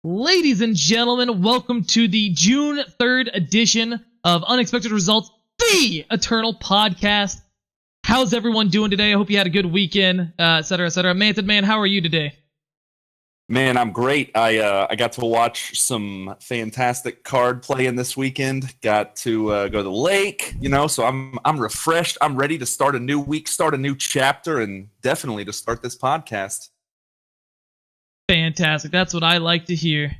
Ladies and gentlemen, welcome to the June 3rd edition of Unexpected Results, the Eternal Podcast. How's everyone doing today? I hope you had a good weekend, etc., etc. Mantid Man, how are you today? Man, I'm great. I got to watch some fantastic card playing this weekend. Got to go to the lake, so I'm refreshed. I'm ready to start a new week, start a new chapter, and definitely to start this podcast. Fantastic. That's what I like to hear.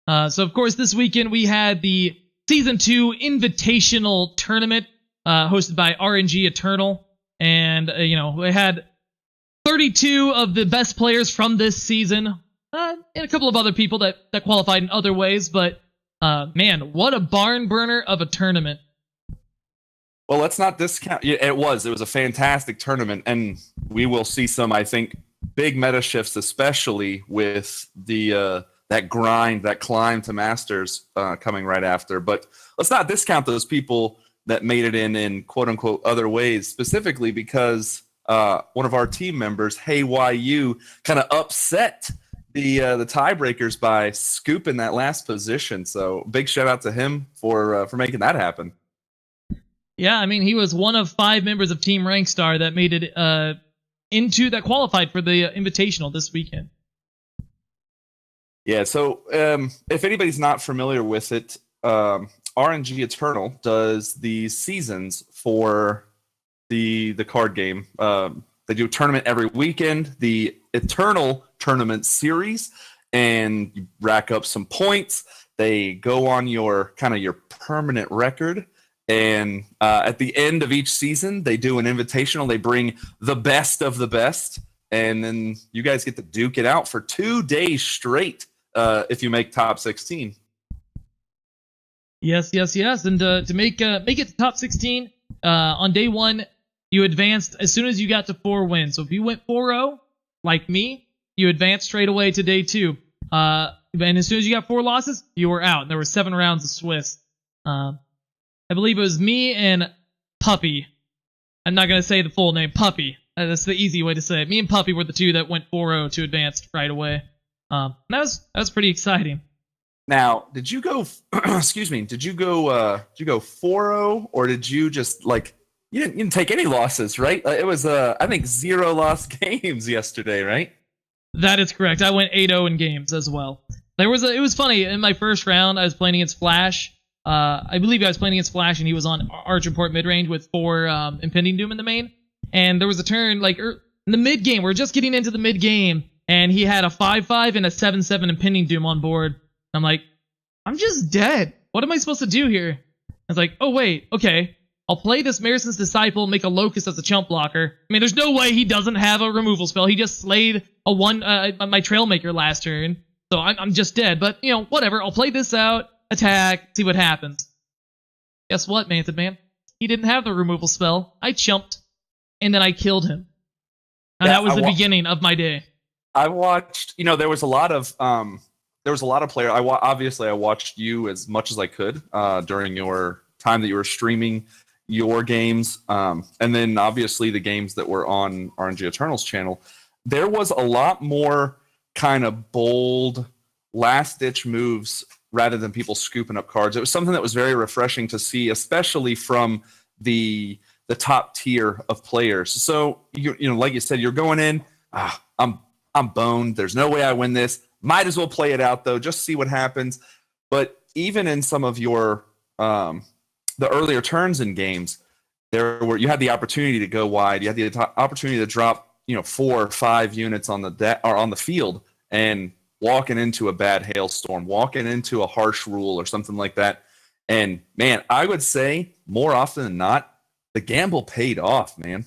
So, of course, this weekend we had the Season 2 Invitational Tournament hosted by RNG Eternal. And, we had 32 of the best players from this season and a couple of other people that qualified in other ways. But, man, what a barn burner of a tournament. Well, let's not discount. It was a fantastic tournament. And we will see some, I think, big meta shifts, especially with the that climb to Masters coming right after. But let's not discount those people that made it in quote unquote other ways, specifically because one of our team members, Hey YU, kind of upset the tiebreakers by scooping that last position. So big shout out to him for making that happen. Yeah, I mean, he was one of 5 members of Team Rankstar that made it that qualified for the Invitational this weekend. Yeah, so if anybody's not familiar with it, RNG Eternal does the seasons for the card game. They do a tournament every weekend, the Eternal Tournament Series, and you rack up some points. They go on your permanent record. And at the end of each season, they do an invitational. They bring the best of the best, and then you guys get to duke it out for 2 days straight if you make top 16. Yes. And to make it to top 16, on day 1, you advanced as soon as you got to 4 wins. So if you went 4-0, like me, you advanced straight away to day 2. And as soon as you got 4 losses, you were out. And there were 7 rounds of Swiss. I believe it was me and Puppy. I'm not going to say the full name. Puppy. That's the easy way to say it. Me and Puppy were the 2 that went 4-0 to advance right away. That was pretty exciting. Now, did you go? Excuse me. Did you go 4-0, or did you just you didn't take any losses, right? It was I think 0 lost games yesterday, right? That is correct. I went 8-0 in games as well. It was funny. In my first round, I was playing against Flash. I believe I was playing against Flash, and he was on Argenport mid-range with 4 Impending Doom in the main. And there was a turn, in the mid-game, we're just getting into the mid-game, and he had a 5-5 and a 7-7 Impending Doom on board. I'm like, I'm just dead. What am I supposed to do here? I was like, oh, wait, okay. I'll play this Marison's Disciple, make a Locust as a chump blocker. I mean, there's no way he doesn't have a removal spell. He just slayed my Trailmaker last turn, so I'm just dead. But, whatever, I'll play this out. Attack, see what happens. Guess what, Mantid Man? He didn't have the removal spell. I chumped, and then I killed him. And that was the beginning of my day. I watched, there was a lot of players. Obviously I watched you as much as I could during your time that you were streaming your games, and then obviously the games that were on RNG Eternal's channel. There was a lot more kind of bold, last-ditch moves rather than people scooping up cards. It was something that was very refreshing to see, especially from the top tier of players. So like you said, you're going in. I'm boned. There's no way I win this. Might as well play it out though, just see what happens. But even in some of your the earlier turns in games, you had the opportunity to go wide. You had the opportunity to drop 4 or 5 units on the field and walking into a bad hailstorm, walking into a harsh rule or something like that. And, man, I would say more often than not, the gamble paid off, man.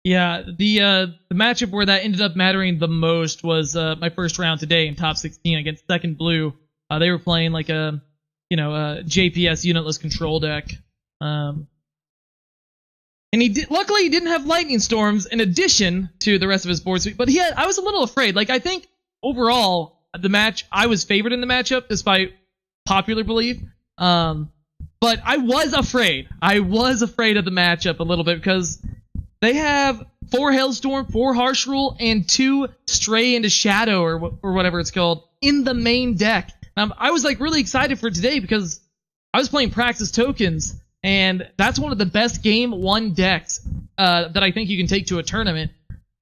Yeah, the matchup where that ended up mattering the most was my first round today in top 16 against Second Blue. They were playing like a JPS unitless control deck. And luckily he didn't have lightning storms in addition to the rest of his board suite, but I was a little afraid. I think overall I was favored in the matchup despite popular belief. But I was afraid. I was afraid of the matchup a little bit because They have 4 Hailstorm, 4 Harsh Rule, and 2 Stray into Shadow, or whatever it's called, in the main deck. I was like really excited for today because I was playing Praxis Tokens, and that's one of the best Game 1 decks that I think you can take to a tournament.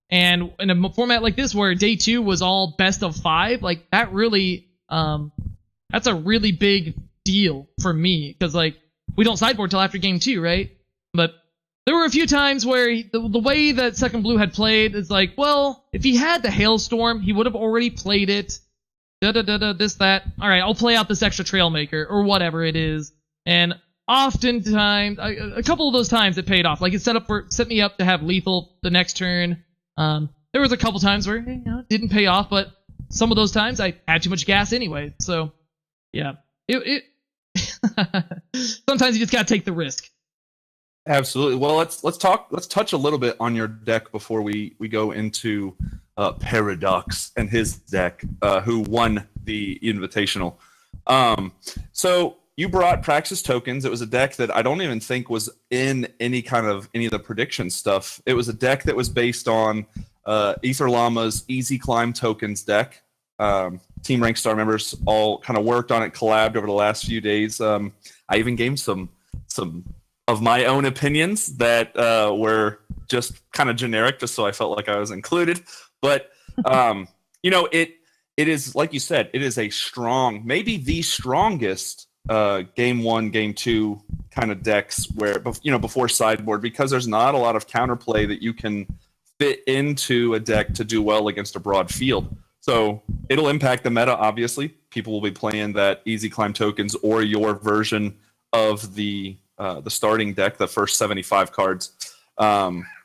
And in a format like this, where day 2 was all best of 5, like that really, that's a really big deal for me, because like we don't sideboard till after game 2, right? But there were a few times where the way that Second Blue had played is like, well, if he had the Hailstorm, he would have already played it. This, that. All right, I'll play out this extra Trailmaker or whatever it is. And oftentimes, a couple of those times it paid off. Like it set me up to have lethal the next turn. There was a couple times where it didn't pay off, but some of those times I had too much gas anyway. So yeah, it sometimes you just gotta take the risk. Absolutely. Well, let's touch a little bit on your deck before we go into Paradox and his deck, who won the Invitational. So you brought Praxis Tokens. It was a deck that I don't even think was in any of the prediction stuff. It was a deck that was based on Ether Llama's Easy Climb Tokens deck. Team Rankstar members all kind of worked on it, collabed over the last few days. I even gave some of my own opinions that were just kind of generic, just so I felt like I was included. But it is, like you said, it is a strong, maybe the strongest game 1, game 2 kind of decks where before sideboard, because there's not a lot of counterplay that you can fit into a deck to do well against a broad field. So it'll impact the meta. Obviously, people will be playing that Easy Climb Tokens or your version of the starting deck, the first 75 cards.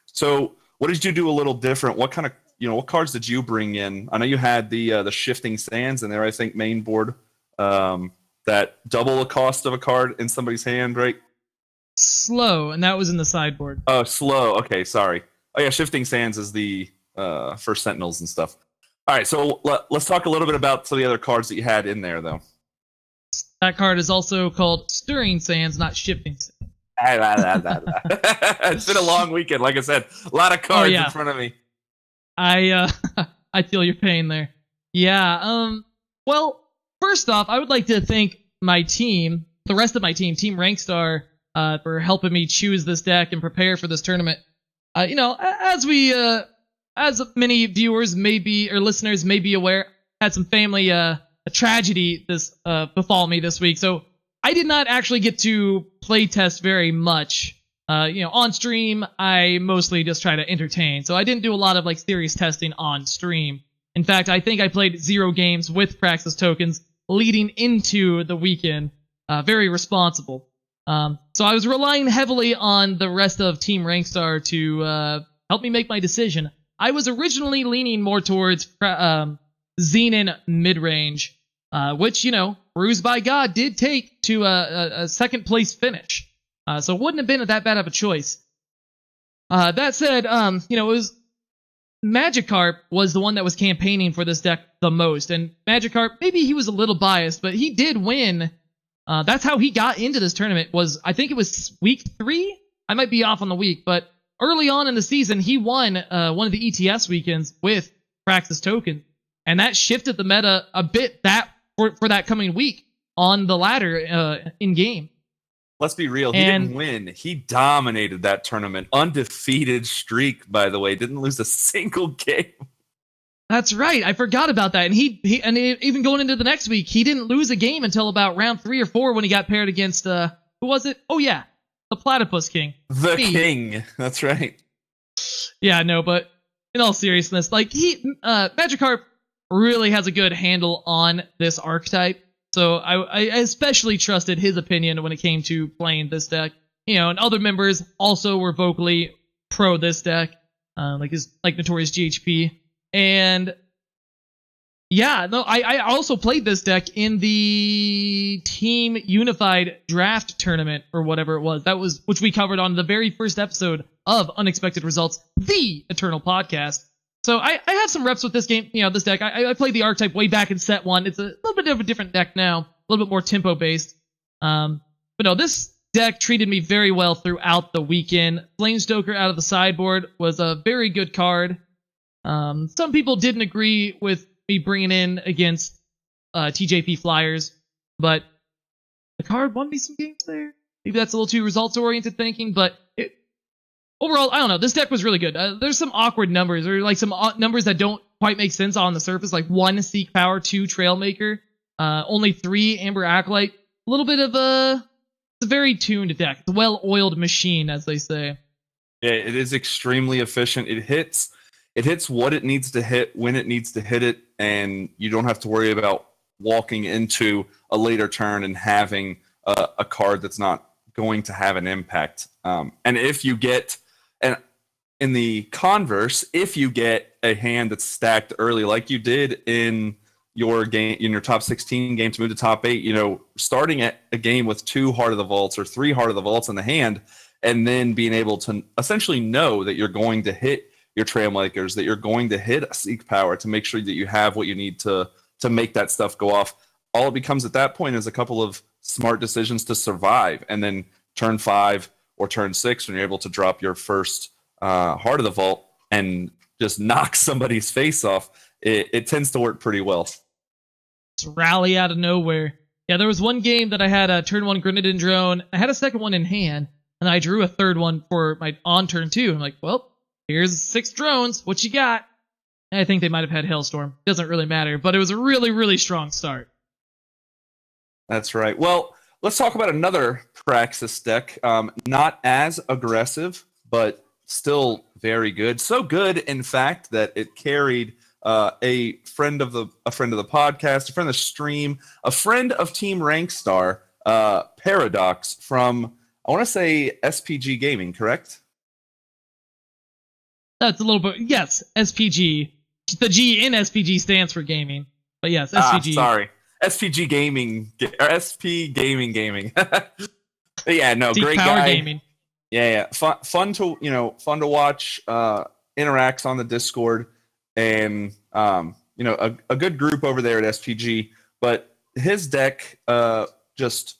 So what did you do a little different? What kind of what cards did you bring in? I know you had the Shifting Sands in there, I think, main board. That double the cost of a card in somebody's hand, right? Slow, and that was in the sideboard. Oh, slow. Okay, sorry. Oh yeah, Shifting Sands is the for Sentinels and stuff. All right, so let's talk a little bit about some of the other cards that you had in there, though. That card is also called Stirring Sands, not Shifting Sands. It's been a long weekend, like I said. A lot of cards in front of me. I feel your pain there. Yeah. Well, first off, I would like to thank my team, the rest of my team, Team Rankstar, for helping me choose this deck and prepare for this tournament. As many viewers or listeners may be aware, I had some family a tragedy befall me this week, so I did not actually get to play test very much. On stream, I mostly just try to entertain, so I didn't do a lot of serious testing on stream. In fact, I think I played 0 games with Praxis Tokens leading into the weekend. Very responsible. So I was relying heavily on the rest of Team Rankstar to help me make my decision. I was originally leaning more towards Xenon midrange, which, Bruised by God did take to a second place finish. So it wouldn't have been that bad of a choice. That said, it was Magikarp was the one that was campaigning for this deck the most. And Magikarp, maybe he was a little biased, but he did win. That's how he got into this tournament. I think it was week 3? I might be off on the week, but early on in the season, he won one of the ETS weekends with Praxis Token. And that shifted the meta a bit for that coming week on the ladder in game. Let's be real. He didn't win. He dominated that tournament. Undefeated streak, by the way. Didn't lose a single game. That's right. I forgot about that. And even going into the next week, he didn't lose a game until about round 3 or 4 when he got paired against who was it? Oh yeah, ThePlatypusKing. King. That's right. Yeah, no, but in all seriousness, Magikarp really has a good handle on this archetype. So I especially trusted his opinion when it came to playing this deck. And other members also were vocally pro this deck, like Notorious GHP. And yeah, no, I also played this deck in the Team Unified Draft Tournament or whatever it was. Which we covered on the very first episode of Unexpected Results, the Eternal Podcast. So I have some reps with this game, this deck. I played the archetype way back in set 1. It's a little bit of a different deck now, a little bit more tempo based. But no, this deck treated me very well throughout the weekend. Flamestoker out of the sideboard was a very good card. Some people didn't agree with me bringing in against TJP Flyers, but the card won me some games there. Maybe that's a little too results-oriented thinking, but overall, I don't know. This deck was really good. There's some awkward numbers, or like some numbers that don't quite make sense on the surface, like 1 Seek Power, 2 Trailmaker, only 3 Amber Acolyte. A little bit of it's a very tuned deck. It's a well-oiled machine, as they say. Yeah, it is extremely efficient. It hits what it needs to hit when it needs to hit it, and you don't have to worry about walking into a later turn and having a card that's not going to have an impact. And if you get, and in the converse, if you get a hand that's stacked early, like you did in your game, in your top 16 game to move to top 8, starting at a game with 2 Heart of the Vaults or 3 Heart of the Vaults in the hand, and then being able to essentially know that you're going to hit your Trailmakers, that you're going to hit a Seek Power to make sure that you have what you need to make that stuff go off. All it becomes at that point is a couple of smart decisions to survive, and then turn 5 or turn 6, when you're able to drop your first Heart of the Vault and just knock somebody's face off, it tends to work pretty well. Just rally out of nowhere. Yeah, there was one game that I had a turn 1 Grenadin Drone. I had a second one in hand, and I drew a third one for my on turn 2. I'm like, well, here's 6 drones. What you got? I think they might have had Hailstorm. Doesn't really matter, but it was a really, really strong start. That's right. Well, let's talk about another Praxis deck. Not as aggressive, but still very good. So good, in fact, that it carried a friend of the podcast, a friend of the stream, a friend of Team Rankstar, Paradox from, I want to say, SPG Gaming, correct? That's a little bit, yes, SPG. The G in SPG stands for gaming, but yes, SPG. Sorry, SPG Gaming or SP Gaming. Yeah, no, Seek great Power guy. Gaming. Yeah, fun to watch. Interacts on the Discord, and a good group over there at SPG. But his deck, just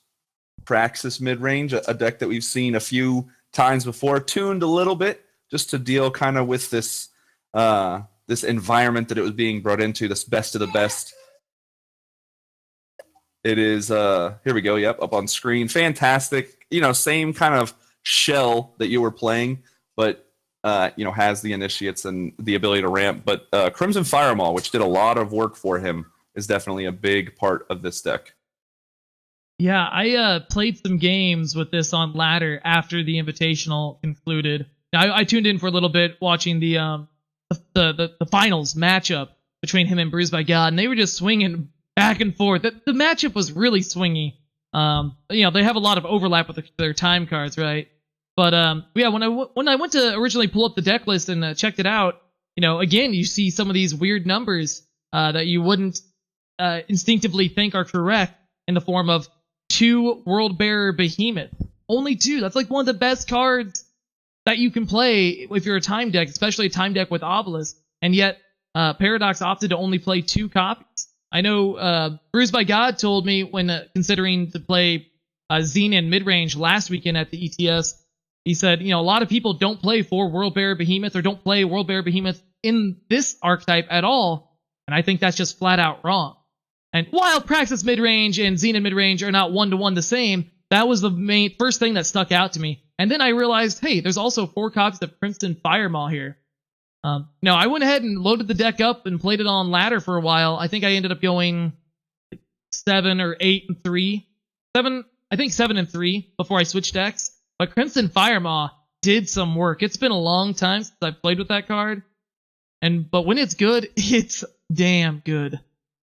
Praxis mid range, a deck that we've seen a few times before, tuned a little bit just to deal kind of with this this environment that it was being brought into, this best of the best. It is here we go. Yep, up on screen. Fantastic. Same kind of shell that you were playing, but has the initiates and the ability to ramp. But Crimson Firemaw, which did a lot of work for him, is definitely a big part of this deck. Yeah, I played some games with this on ladder after the Invitational concluded. I tuned in for a little bit watching the finals matchup between him and Bruised by God, and they were just swinging back and forth. The matchup was really swingy. They have a lot of overlap with their time cards, right? But yeah, when I went to originally pull up the deck list and checked it out, again, you see some of these weird numbers that you wouldn't instinctively think are correct, in the form of 2 World Bearer Behemoth. Only 2. That's like one of the best cards that you can play if you're a time deck, especially a time deck with Obelisk. And yet, Paradox opted to only play 2 copies. I know Bruised by God told me when considering to play Xenon midrange last weekend at the ETS, he said, a lot of people don't play 4 World Bearer Behemoth or don't play World Bearer Behemoth in this archetype at all. And I think that's just flat out wrong. And while Praxis midrange and Xenon midrange are not one-to-one the same, that was the first thing that stuck out to me. And then I realized, hey, there's also 4 copies of Crimson Firemaw here. I went ahead and loaded the deck up and played it on ladder for a while. I think I ended up going 7 or 8 and 3. 7 and 3 before I switched decks. But Crimson Firemaw did some work. It's been a long time since I've played with that card. But when it's good, it's damn good.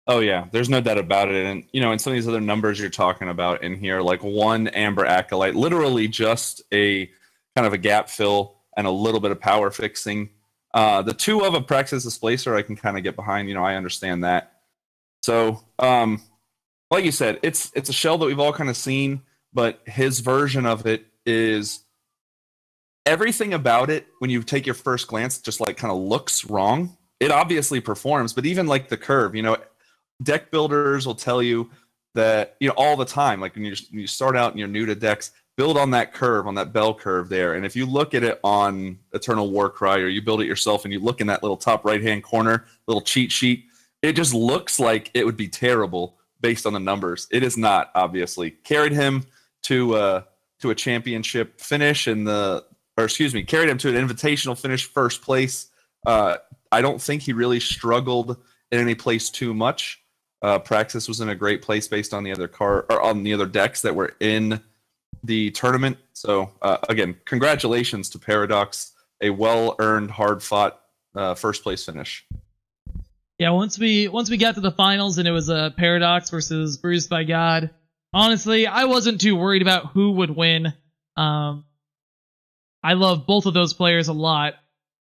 Oh yeah, there's no doubt about it. And and some of these other numbers you're talking about in here, like 1 Amber Acolyte, literally just a kind of a gap fill and a little bit of power fixing. The 2 of a Praxis Displacer I can kind of get behind. I understand that. So, like you said, it's a shell that we've all kind of seen, but his version of it is everything about it. When you take your first glance, just like kind of looks wrong. It obviously performs, but even like the curve, deck builders will tell you that all the time, like when you start out and you're new to decks, build on that curve, on that bell curve there. And if you look at it on Eternal Warcry, or you build it yourself and you look in that little top right-hand corner, little cheat sheet, it just looks like it would be terrible based on the numbers. It is not, obviously. Carried him to a championship finish carried him to an invitational finish, first place. I don't think he really struggled in any place too much. Praxis was in a great place based on the other decks that were in the tournament. So again, congratulations to Paradox, a well-earned, hard-fought first place finish. Yeah, once we got to the finals and it was a Paradox versus Bruised by God, honestly, I wasn't too worried about who would win. I love both of those players a lot.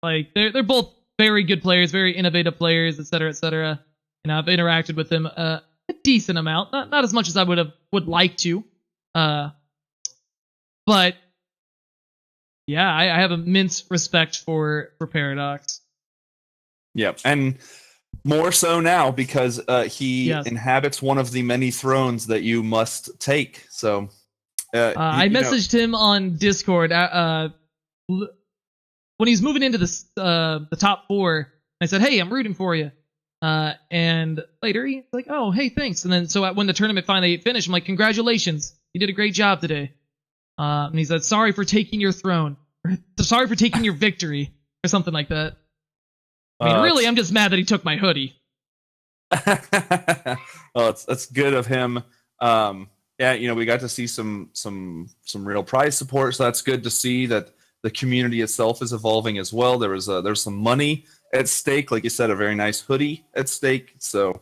Like they're both very good players, very innovative players, etc., etc. And I've interacted with them a decent amount, not as much as I would like to. But yeah, I have immense respect for Paradox. Yep, and more so now because he inhabits one of the many thrones that you must take. So I messaged him on Discord when he was moving into the top 4. I said, "Hey, I'm rooting for you." And later he's like, "Oh, hey, thanks." And then so when the tournament finally finished, I'm like, "Congratulations, you did a great job today." And he said, "Sorry for taking your throne. Sorry for taking your victory," or something like that. I mean, really, I'm just mad that he took my hoodie. Well, that's good of him. Yeah, we got to see some real prize support, so that's good to see that the community itself is evolving as well. There's some money at stake, like you said, a very nice hoodie at stake. So,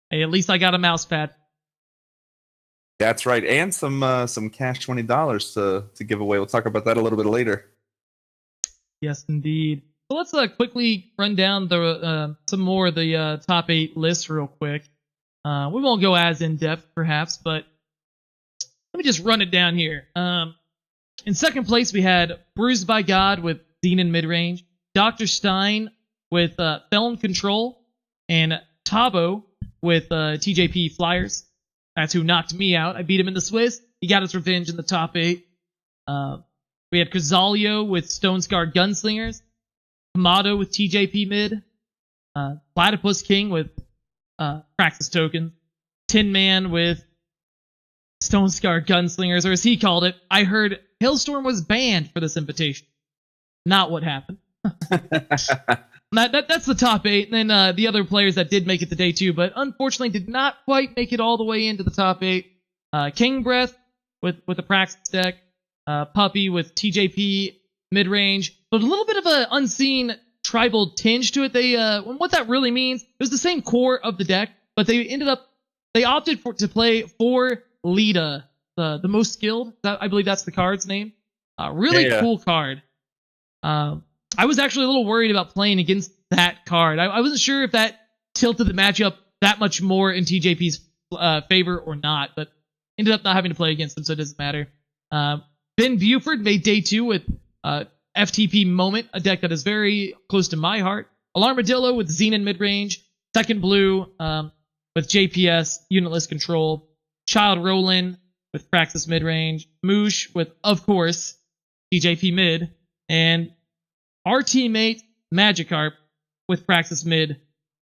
hey, at least I got a mouse pad. That's right, and some cash $20 to give away. We'll talk about that a little bit later. Yes, indeed. So let's quickly run down some more of the top 8 lists real quick. We won't go as in depth, perhaps, but let me just run it down here. In second place, we had Bruised by God with Xenon Midrange, Dr. Stein with Felon Control, and Tabo with TJP Flyers. That's who knocked me out. I beat him in the Swiss. He got his revenge in the top 8. We had Cazalio with Stone Scar Gunslingers, Kamado with TJP Mid, ThePlatypusKing with Praxis Tokens, Tin Man with Stone Scar Gunslingers, or as he called it, I heard Hailstorm was banned for this invitation. Not what happened. That's the top 8, and then the other players that did make it to day 2, but unfortunately did not quite make it all the way into the top 8. King Breath with the Praxis deck, Puppy with TJP mid-range, but a little bit of an unseen tribal tinge to it. They what that really means, it was the same core of the deck, but they opted to play for Lita, the most skilled. I believe that's the card's name. Really cool card. I was actually a little worried about playing against that card. I wasn't sure if that tilted the matchup that much more in TJP's favor or not, but ended up not having to play against him, so it doesn't matter. Ben Buford made day 2 with FTP Moment, a deck that is very close to my heart. Alarmadillo with Xenon midrange. Second Blue with JPS, Unitless Control. Child Roland with Praxis midrange. Moosh with, of course, TJP mid. And our teammate Magikarp with Praxis mid.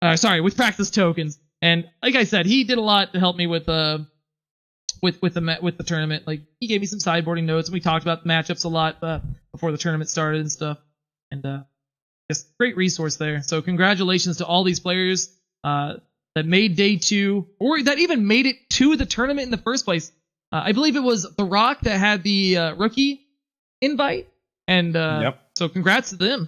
With Praxis tokens. And like I said, he did a lot to help me with the tournament. Like, he gave me some sideboarding notes, and we talked about the matchups a lot before the tournament started and stuff. And just great resource there. So congratulations to all these players that made day 2, or that even made it to the tournament in the first place. I believe it was The Rock that had the rookie invite, and so congrats to them.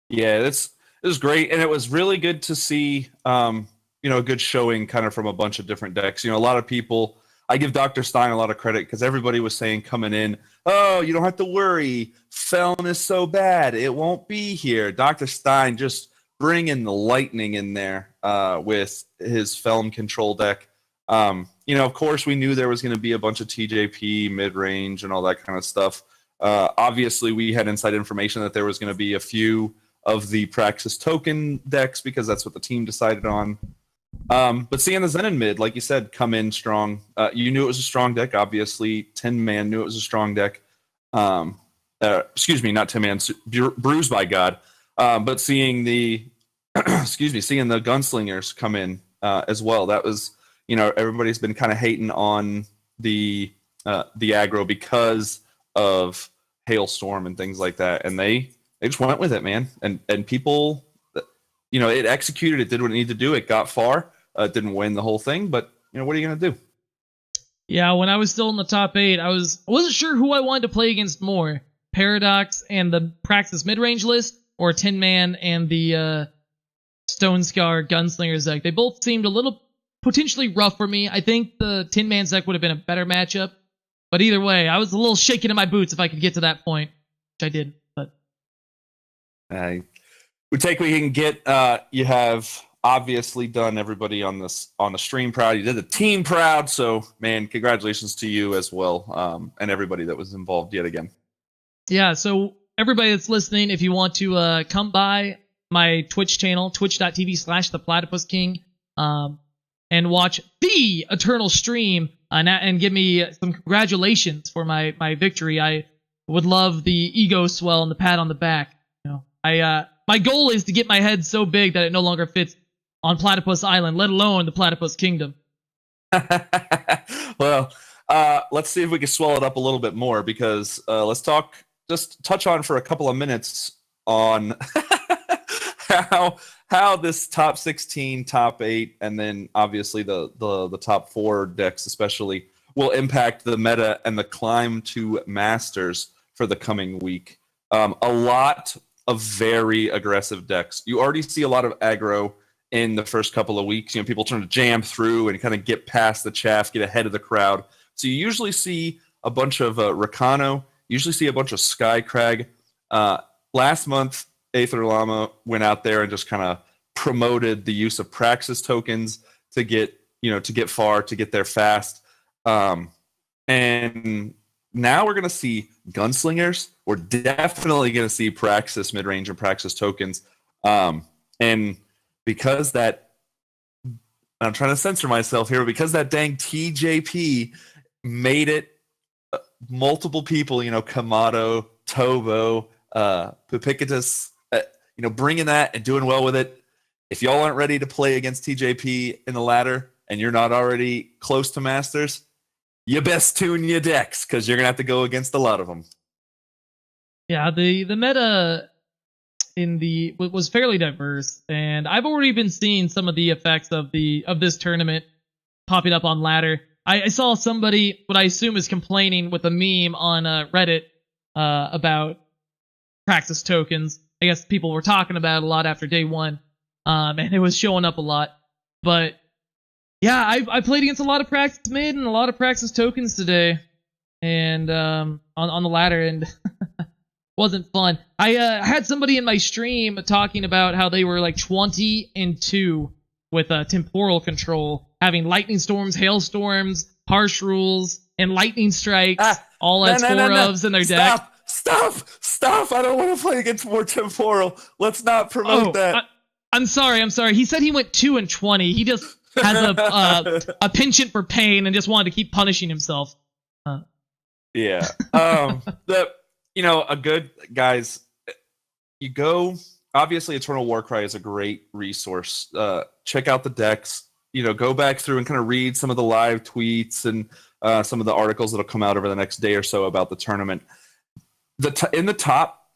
Yeah, it was great, and it was really good to see a good showing kind of from a bunch of different decks. A lot of people, I give Dr. Stein a lot of credit because everybody was saying coming in, "Oh, you don't have to worry. Felon is so bad. It won't be here." Dr. Stein just bringing the lightning in there with his Felon control deck. Of course, we knew there was going to be a bunch of TJP mid-range and all that kind of stuff. Obviously, we had inside information that there was going to be a few of the Praxis token decks because that's what the team decided on. But seeing the Zen in mid, like you said, come in strong. You knew it was a strong deck. Obviously, Tin Man knew it was a strong deck. Excuse me, not Tin Man, Bruised by God. But seeing the seeing the gunslingers come in as well. That was, everybody's been kind of hating on the aggro because of Hailstorm and things like that, and they just went with it, man. And people, it executed. It did what it needed to do. It got far. It didn't win the whole thing, but what are you gonna do? Yeah, when I was still in the top 8, I wasn't sure who I wanted to play against more: Paradox and the Praxis mid-range list, or Tin Man and the Stone Scar Gunslingers deck. They both seemed a little potentially rough for me. I think the Tin Man's deck would have been a better matchup, but either way, I was a little shaking in my boots if I could get to that point, which I did. But we take what you can get. You have obviously done everybody on the stream proud. You did the team proud. So, man, congratulations to you as well, and everybody that was involved yet again. Yeah. So everybody that's listening, if you want to come by my Twitch channel, twitch.tv/ThePlatypusKing, and watch the eternal stream, and give me some congratulations for my victory. I would love the ego swell and the pat on the back. My goal is to get my head so big that it no longer fits on Platypus Island, let alone the Platypus Kingdom. Well, let's see if we can swell it up a little bit more, because let's just touch on for a couple of minutes on how this top 16, top 8, and then obviously the top 4 decks especially will impact the meta and the climb to Masters for the coming week. A lot of very aggressive decks. You already see a lot of aggro in the first couple of weeks. People trying to jam through and kind of get past the chaff, get ahead of the crowd. So you usually see a bunch of Rakano, usually see a bunch of Skycrag. Last month, Aether Llama went out there and just kind of promoted the use of Praxis tokens to get far, to get there fast. And now we're going to see Gunslingers. We're definitely going to see Praxis midrange and Praxis tokens. And because that, I'm trying to censor myself here, because that dang TJP made it multiple people, Kamado, Tobo, Pupicatus, bringing that and doing well with it. If y'all aren't ready to play against TJP in the ladder and you're not already close to Masters, you best tune your decks, because you're going to have to go against a lot of them. Yeah, the meta was fairly diverse, and I've already been seeing some of the effects of this tournament popping up on ladder. I saw somebody, what I assume is complaining with a meme on Reddit about Praxis tokens. I guess people were talking about it a lot after day 1, and it was showing up a lot. But yeah, I played against a lot of Praxis mid and a lot of Praxis tokens today, and on the ladder, and wasn't fun. I had somebody in my stream talking about how they were like 20-2 with temporal control, having lightning storms, hailstorms, harsh rules, and lightning strikes, all as 4-ofs in their deck. Stop! I don't want to play against more temporal. Let's not promote that. I'm sorry. He said he went 2-20. He just has a penchant for pain and just wanted to keep punishing himself. Yeah. A good, guys, you go, obviously Eternal Warcry is a great resource. Check out the decks, go back through and kind of read some of the live tweets and some of the articles that'll come out over the next day or so about the tournament. In the top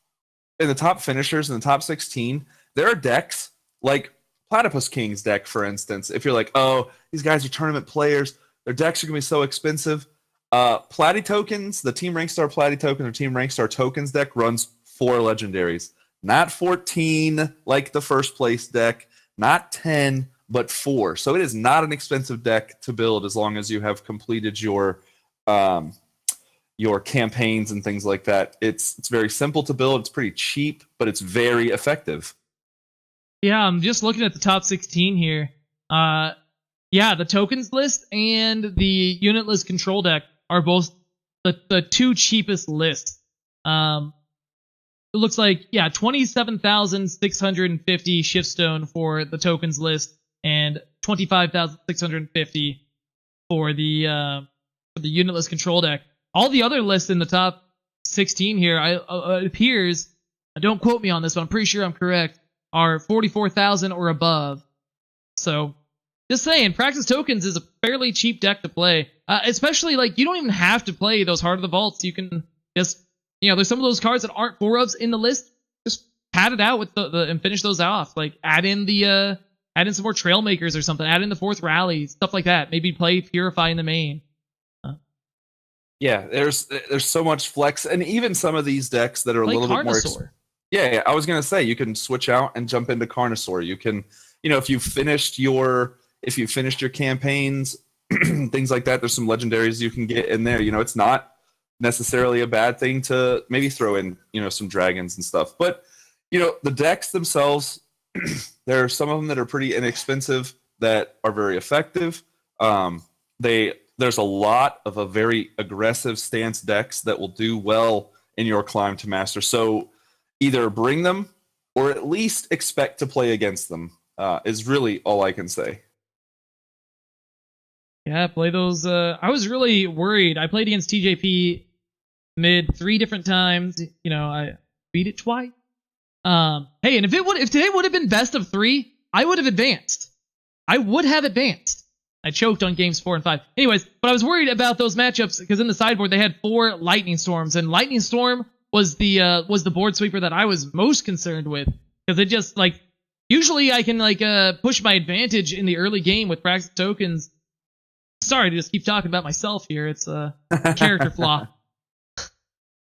finishers in the top 16, there are decks like ThePlatypusKing's deck, for instance. If you're like, oh, these guys are tournament players, their decks are going to be so expensive. Platy tokens, the Team Rankstar Platy token or Team Rankstar tokens deck runs 4 legendaries. Not 14 like the first place deck, not 10, but 4. So it is not an expensive deck to build as long as you have completed your campaigns and things like that. It's very simple to build. It's pretty cheap, but it's very effective. Yeah, I'm just looking at the top 16 here. Yeah, the tokens list and the unit list control deck are both the 2 cheapest lists. It looks like, 27,650 shiftstone for the tokens list and 25,650 for the unitless control deck. All the other lists in the top 16 here, it appears, don't quote me on this, but I'm pretty sure I'm correct, are 44,000 or above. So, just saying, Praxis Tokens is a fairly cheap deck to play. Especially, like, you don't even have to play those Heart of the Vaults. You can just, there's some of those cards that aren't 4-ofs in the list. Just pad it out with and finish those off. Like, add in some more Trailmakers or something. Add in the 4th Rally, stuff like that. Maybe play Purify in the main. Yeah, there's so much flex, and even some of these decks that are a little bit more. Yeah, I was gonna say you can switch out and jump into Carnosaur. You can, if you finished your campaigns, things like that. There's some legendaries you can get in there. It's not necessarily a bad thing to maybe throw in, some dragons and stuff. But the decks themselves, there are some of them that are pretty inexpensive that are very effective. There's a lot of a very aggressive stance decks that will do well in your climb to master. So either bring them or at least expect to play against them is really all I can say. Yeah, play those. I was really worried. I played against TJP mid 3 different times. I beat it twice. Hey, and if today would have been best of 3, I would have advanced. I choked on games 4 and 5. Anyways, but I was worried about those matchups because in the sideboard they had 4 Lightning Storms, and Lightning Storm was the board sweeper that I was most concerned with because it just usually I can push my advantage in the early game with Praxis Tokens. Sorry to just keep talking about myself here. It's a character flaw.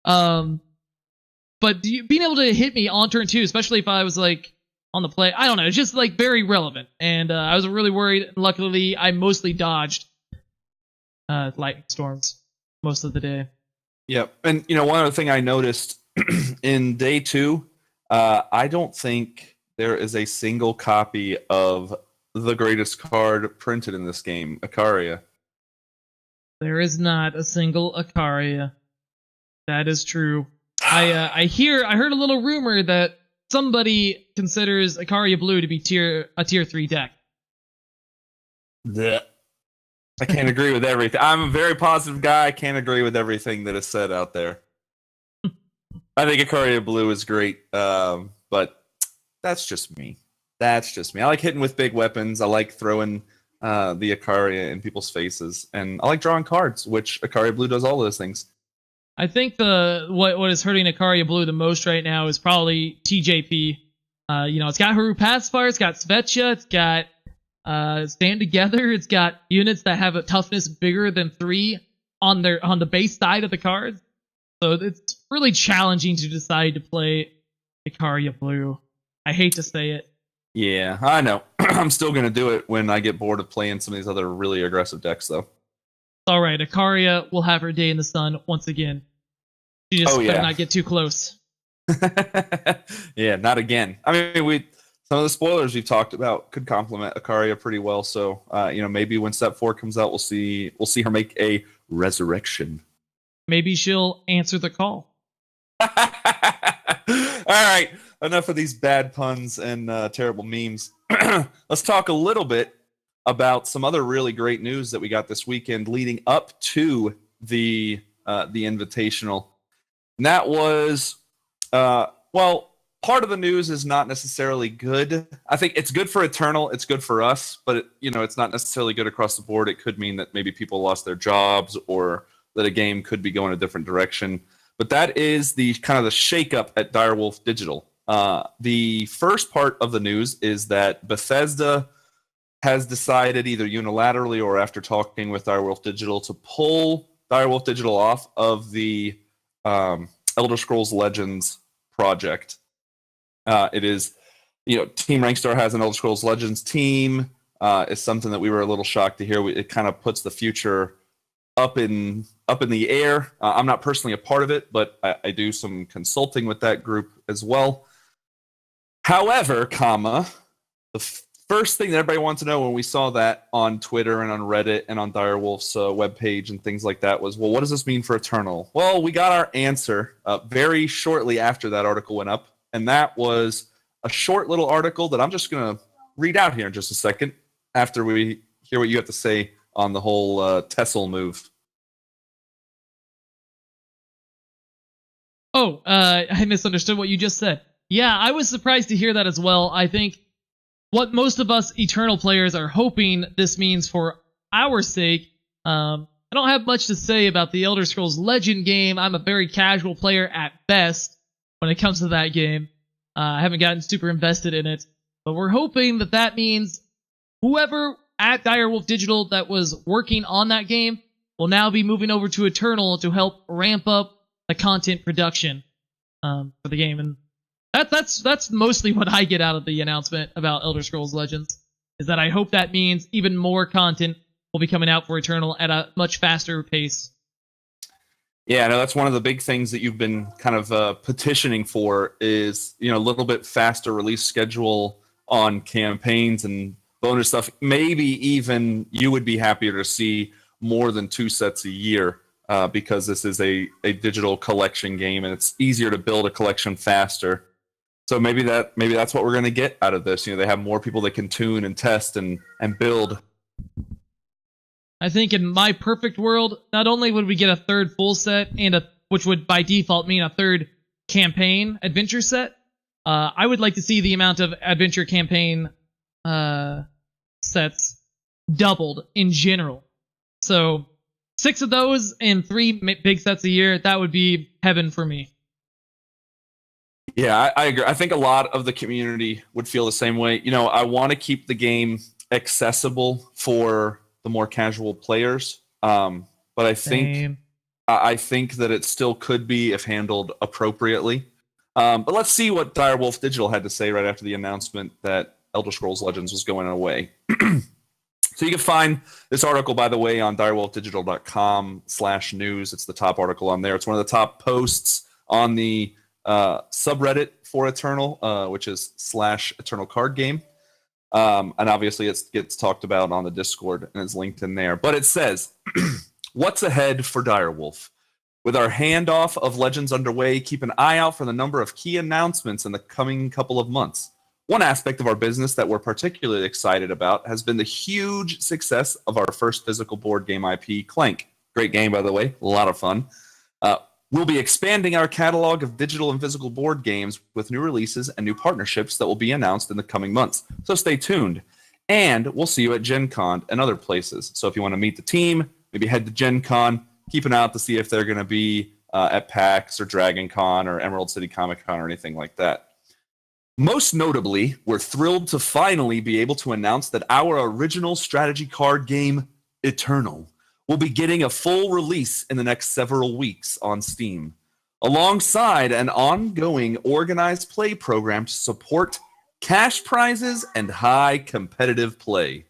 But being able to hit me on turn 2, especially if I was on the play, I don't know, it's just very relevant. And I was really worried. Luckily, I mostly dodged lightning storms most of the day. Yep. And one other thing I noticed in day 2, I don't think there is a single copy of the greatest card printed in this game, Ikaria. There is not a single Ikaria. That is true. I heard a little rumor that somebody considers Ikaria Blue to be a tier 3 deck. Blech. I can't agree with everything. I'm a very positive guy. I can't agree with everything that is said out there. I think Ikaria Blue is great, but that's just me. I like hitting with big weapons. I like throwing the Ikaria in people's faces, and I like drawing cards, which Ikaria Blue does all those things. I think what is hurting Ikaria Blue the most right now is probably TJP. It's got Haru Pacifier, it's got Svetcha, it's got Stand Together, it's got units that have a toughness bigger than 3 on the base side of the cards. So it's really challenging to decide to play Ikaria Blue. I hate to say it. Yeah, I know. I'm still going to do it when I get bored of playing some of these other really aggressive decks, though. All right, Ikaria will have her day in the sun once again. She just better not get too close. Yeah, not again. I mean, some of the spoilers we've talked about could complement Ikaria pretty well. So, maybe when Step 4 comes out, we'll see her make a resurrection. Maybe she'll answer the call. All right, enough of these bad puns and terrible memes. Let's talk a little bit about some other really great news that we got this weekend leading up to the Invitational. And that was, part of the news is not necessarily good. I think it's good for Eternal. It's good for us, but it's not necessarily good across the board. It could mean that maybe people lost their jobs or that a game could be going a different direction. But that is the kind of the shakeup at Direwolf Digital. The first part of the news is that Bethesda has decided either unilaterally or after talking with Direwolf Digital to pull Direwolf Digital off of the Elder Scrolls Legends project. It is, Team Rankstar has an Elder Scrolls Legends team. It's something that we were a little shocked to hear. It kind of puts the future up in the air. I'm not personally a part of it, but I do some consulting with that group as well. However, the first thing that everybody wants to know when we saw that on Twitter and on Reddit and on Direwolf's webpage and things like that was, well, what does this mean for Eternal? Well, we got our answer very shortly after that article went up, and that was a short little article that I'm just going to read out here in just a second. after we hear what you have to say on the whole Tessel move. Oh, I misunderstood what you just said. Yeah, I was surprised to hear that as well. I think what most of us Eternal players are hoping this means for our sake. I don't have much to say about the Elder Scrolls Legend game. I'm a very casual player at best when it comes to that game. I haven't gotten super invested in it. But we're hoping that that means whoever at Direwolf Digital that was working on that game will now be moving over to Eternal to help ramp up the content production for the game. And that's mostly what I get out of the announcement about Elder Scrolls Legends, is that I hope that means even more content will be coming out for Eternal at a much faster pace. Yeah, no, that's one of the big things that you've been kind of petitioning for is, a little bit faster release schedule on campaigns and bonus stuff. Maybe even you would be happier to see more than 2 sets a year because this is a digital collection game and it's easier to build a collection faster. So maybe that's what we're going to get out of this. They have more people that can tune and test and build. I think in my perfect world, not only would we get a third full set which would by default mean a third campaign adventure set, I would like to see the amount of adventure campaign sets doubled in general. So 6 of those and 3 big sets a year, that would be heaven for me. Yeah, I agree. I think a lot of the community would feel the same way. I want to keep the game accessible for the more casual players, but I think that it still could be if handled appropriately. But let's see what Direwolf Digital had to say right after the announcement that Elder Scrolls Legends was going away. So you can find this article, by the way, on direwolfdigital.com/news. It's the top article on there. It's one of the top posts on the subreddit for Eternal, which is /Eternal Card Game. And obviously it gets talked about on the Discord and is linked in there. But it says, what's ahead for Direwolf? With our handoff of Legends underway, keep an eye out for the number of key announcements in the coming couple of months. One aspect of our business that we're particularly excited about has been the huge success of our first physical board game IP, Clank. Great game, by the way. A lot of fun. We'll be expanding our catalog of digital and physical board games with new releases and new partnerships that will be announced in the coming months. So stay tuned. And we'll see you at Gen Con and other places. So if you want to meet the team, maybe head to Gen Con, keep an eye out to see if they're going to be at PAX or Dragon Con or Emerald City Comic Con or anything like that. Most notably, we're thrilled to finally be able to announce that our original strategy card game, Eternal, will be getting a full release in the next several weeks on Steam, alongside an ongoing organized play program to support cash prizes and high competitive play.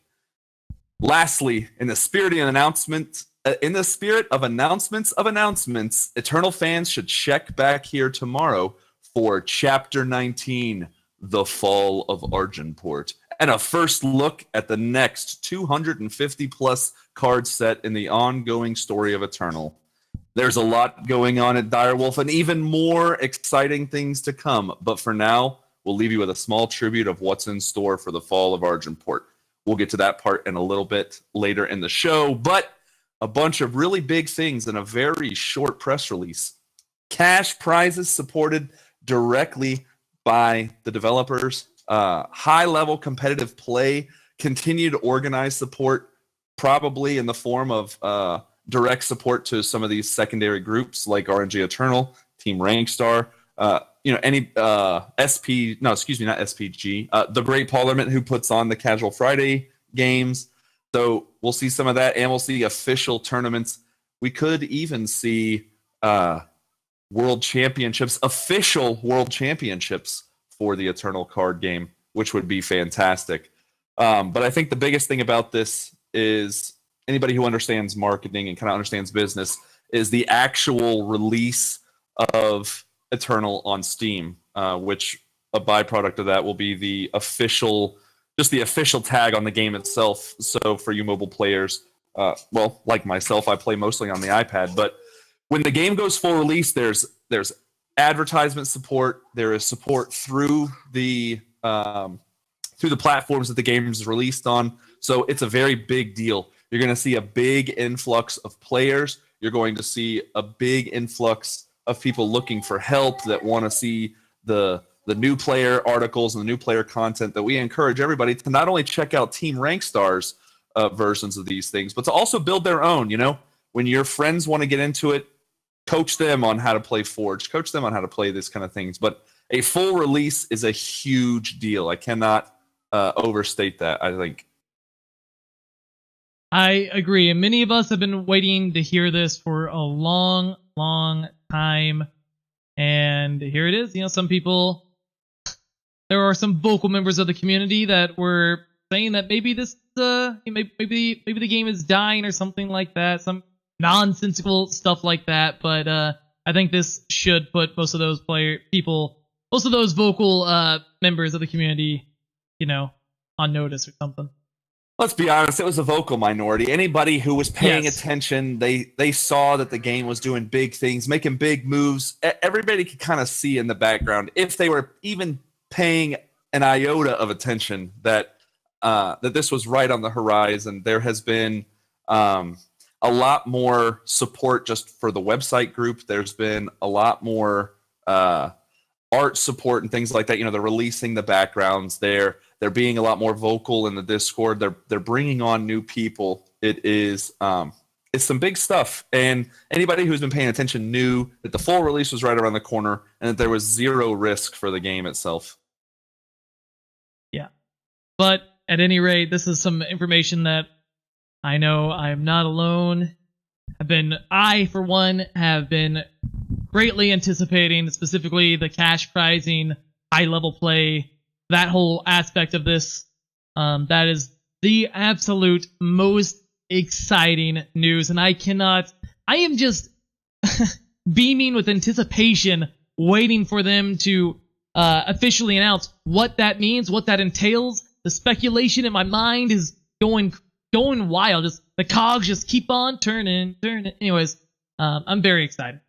Lastly, in the spirit of announcements, Eternal fans should check back here tomorrow for Chapter 19, The Fall of Argenport, and a first look at the next 250-plus card set in the ongoing story of Eternal. There's a lot going on at Direwolf and even more exciting things to come, but for now, we'll leave you with a small tribute of what's in store for The Fall of Argenport. We'll get to that part in a little bit later in the show, but a bunch of really big things in a very short press release. Cash prizes supported directly by the developers, high-level competitive play, continued organized support, probably in the form of direct support to some of these secondary groups like RNG Eternal, Team Rankstar, any not SPG, the Great Parliament who puts on the Casual Friday games. So we'll see some of that, and we'll see official tournaments. We could even see World Championships, official World Championships for the Eternal card game, which would be fantastic. But I think the biggest thing about this is anybody who understands marketing and kind of understands business is the actual release of Eternal on Steam, which a byproduct of that will be the official tag on the game itself. So for you mobile players, like myself, I play mostly on the iPad, but when the game goes full release, there's advertisement support. There is support through the platforms that the game is released on. So it's a very big deal. You're going to see a big influx of players. You're going to see a big influx of people looking for help that want to see the new player articles and the new player content that we encourage everybody to not only check out Team Rank Stars versions of these things, but to also build their own. You know, when your friends want to get into it, coach them on how to play Forge, coach them on how to play this kind of things. But a full release is a huge deal. I cannot overstate that, I think. I agree. And many of us have been waiting to hear this for a long, long time. And here it is. You know, some people, there are some vocal members of the community that were saying that maybe this, maybe the game is dying or something like that. Some nonsensical stuff like that. But I think this should put most of those most of those vocal members of the community, you know, on notice or something. Let's be honest, it was a vocal minority. Anybody who was paying attention, they saw that the game was doing big things, making big moves. Everybody could kind of see in the background, if they were even paying an iota of attention, that this was right on the horizon. There has been a lot more support just for the website group. There's been a lot more art support and things like that. You know, they're releasing the backgrounds. They're being a lot more vocal in the Discord. They're bringing on new people. It is it's some big stuff. And anybody who's been paying attention knew that the full release was right around the corner and that there was zero risk for the game itself. Yeah. But at any rate, this is some information that I know I am not alone. I, for one, have been greatly anticipating, specifically the cash prizing, high-level play, that whole aspect of this. That is the absolute most exciting news, and I am just beaming with anticipation, waiting for them to officially announce what that means, what that entails. The speculation in my mind is going wild. Just the cogs just keep on turning. Anyways, I'm very excited.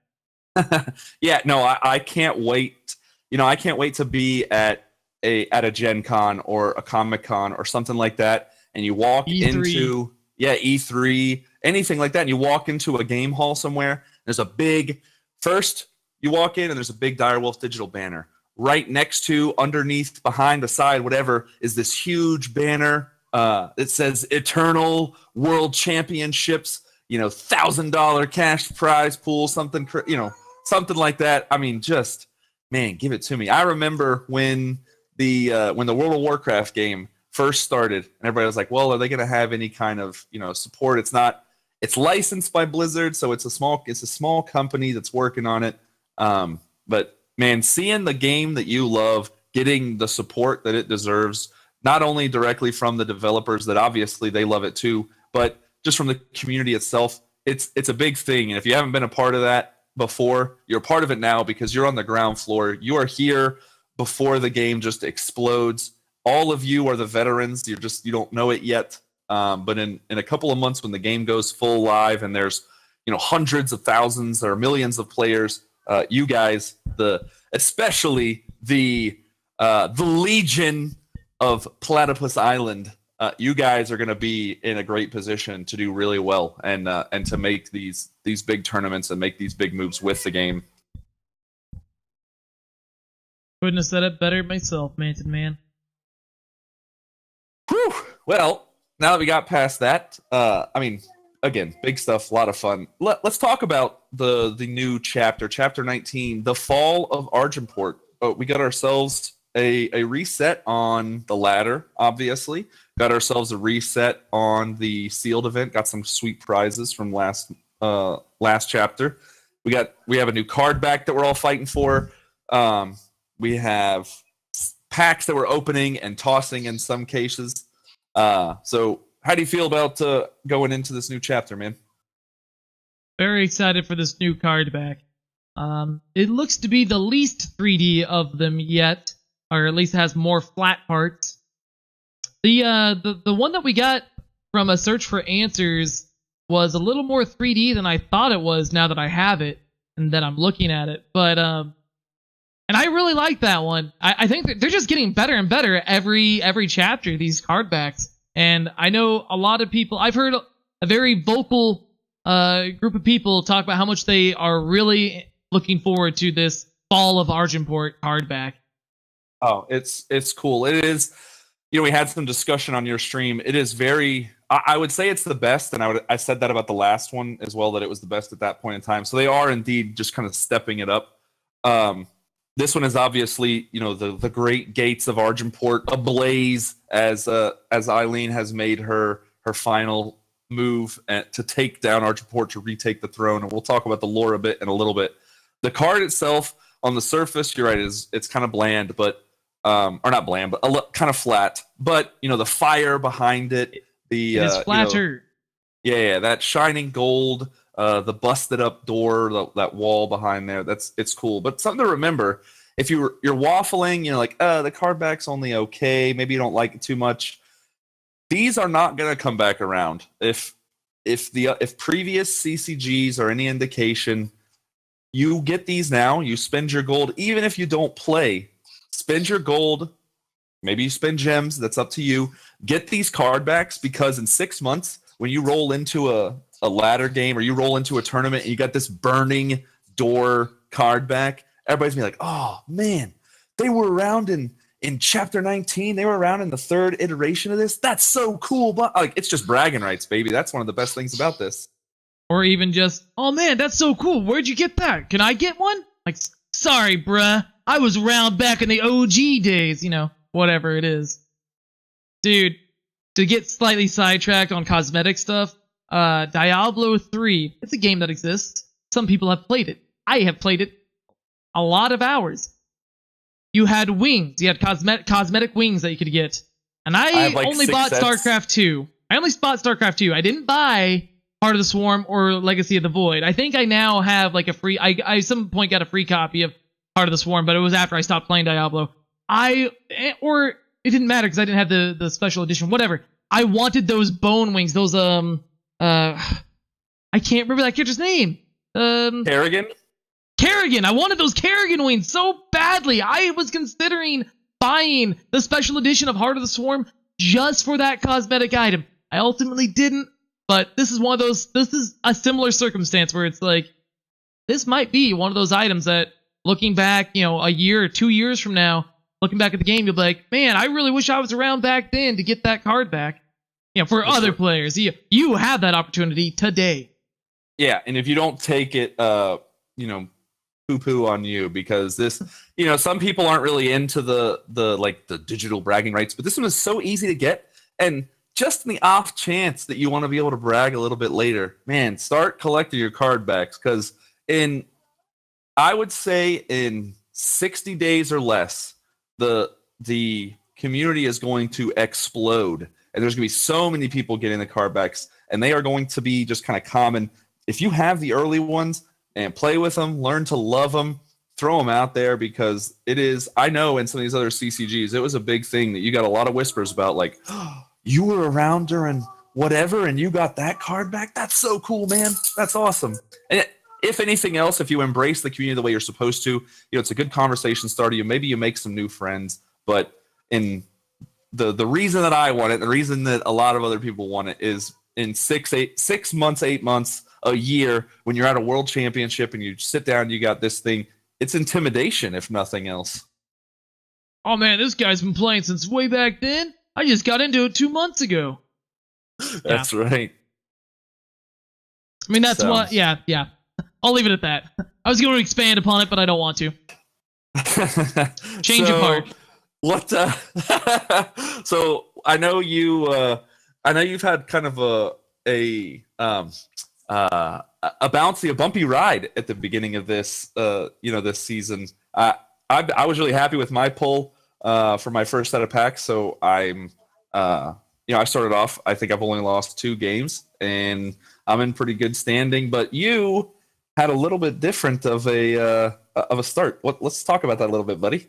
Yeah, no, I can't wait. You know, I can't wait to be at a Gen Con or a Comic Con or something like that, and you walk E3. into E3, anything like that, and you walk into a game hall somewhere. There's a big you walk in and there's a big Direwolf digital banner. Right next to, underneath, behind, beside, whatever, is this huge banner. It says Eternal World Championships, you know, $1,000 cash prize pool, something, you know, something like that. I mean, just, man, give it to me. I remember when the World of Warcraft game first started, and everybody was like, well, are they going to have any kind of, you know, support? It's licensed by Blizzard, so it's a small company that's working on it. But man, seeing the game that you love getting the support that it deserves, not only directly from the developers that obviously they love it too, but just from the community itself, it's a big thing. And if you haven't been a part of that before, you're a part of it now because you're on the ground floor. You are here before the game just explodes. All of you are the veterans. You don't know it yet. But in a couple of months when the game goes full live and there's, you know, hundreds of thousands or millions of players, you guys, especially the Legion of Platypus Island, you guys are going to be in a great position to do really well and to make these big tournaments and make these big moves with the game. Couldn't have said it better myself, man. Whew. Well, now that we got past that, I mean, again, big stuff, a lot of fun. Let's talk about the new chapter 19, the fall of Argenport. We got ourselves a reset on the ladder, obviously. Got ourselves a reset on the sealed event. Got some sweet prizes from last chapter. We have a new card back that we're all fighting for. We have packs that we're opening and tossing in some cases. So how do you feel about going into this new chapter, man? Very excited for this new card back. It looks to be the least 3D of them yet, or at least has more flat parts. The one that we got from a search for answers was a little more 3D than I thought it was now that I have it and that I'm looking at it. But and I really like that one. I think that they're just getting better and better every chapter, these card backs. And I know a lot of people, I've heard a very vocal group of people talk about how much they are really looking forward to this fall of Argenport hardback. Oh, it's cool. It is. We had some discussion on your stream. It is very. I would say it's the best, and I said that about the last one as well, that it was the best at that point in time. So they are indeed just kind of stepping it up. This one is obviously, the great gates of Argenport ablaze as Eileen has made her final move to take down Argenport to retake the throne, and we'll talk about the lore a bit in a little bit. The card itself, on the surface, you're right, it's kind of bland, but or not bland, but kind of flat. But the fire behind it, it is flatter. That shining gold, the busted up door, that wall behind there, it's cool. But something to remember, if you're waffling, the card back's only okay, maybe you don't like it too much. These are not going to come back around. If previous CCGs are any indication, you get these now, you spend your gold, even if you don't play, spend your gold, maybe you spend gems, that's up to you. Get these card backs, because in 6 months, when you roll into a ladder game or you roll into a tournament and you got this burning door card back, everybody's gonna be like, oh man, they were around in chapter 19, they were around in the third iteration of this. That's so cool. But it's just bragging rights, baby. That's one of the best things about this. Or even just, oh man, that's so cool. Where'd you get that? Can I get one? Like, sorry, bruh. I was around back in the OG days, whatever it is. Dude, to get slightly sidetracked on cosmetic stuff, Diablo 3, it's a game that exists. Some people have played it. I have played it a lot of hours. You had wings. You had cosmetic wings that you could get. And I only bought StarCraft 2. I only bought StarCraft 2. I didn't buy Heart of the Swarm or Legacy of the Void. I think I now have like a free... I at some point got a free copy of Heart of the Swarm, but it was after I stopped playing Diablo. Or it didn't matter because I didn't have the special edition. Whatever. I wanted those bone wings. Those I can't remember that character's name. Kerrigan. I wanted those Kerrigan wings so badly. I was considering buying the special edition of Heart of the Swarm just for that cosmetic item. I ultimately didn't, but this is one of those. This is a similar circumstance where it's like, this might be one of those items that, looking back, a year or 2 years from now, looking back at the game, you'll be like, man, I really wish I was around back then to get that card back. For other players, you have that opportunity today. Yeah, and if you don't take it, poo-poo on you, because this, some people aren't really into the digital bragging rights, but this one is so easy to get, and just in the off chance that you want to be able to brag a little bit later, man, start collecting your card backs, because I would say in 60 days or less, the community is going to explode. And there's going to be so many people getting the card backs, and they are going to be just kind of common. If you have the early ones and play with them, learn to love them, throw them out there, because it is, I know in some of these other CCGs, it was a big thing that you got a lot of whispers about, like, oh, you were around during whatever and you got that card back? That's so cool, man. That's awesome. And if anything else, if you embrace the community the way you're supposed to, it's a good conversation starter. Maybe you make some new friends, but the reason that I want it, the reason that a lot of other people want it, is in 6 months, 8 months, a year, when you're at a world championship and you sit down, you got this thing. It's intimidation, if nothing else. Oh man, this guy's been playing since way back then. I just got into it 2 months ago. That's right. I mean, that's what. Yeah. I'll leave it at that. I was going to expand upon it, but I don't want to. Change of heart. What? So I know you've had kind of a bouncy, a bumpy ride at the beginning of this, this season. I was really happy with my pull for my first set of packs. So I started off, I think I've only lost 2 games and I'm in pretty good standing, but you had a little bit different of a start. Let's talk about that a little bit, buddy.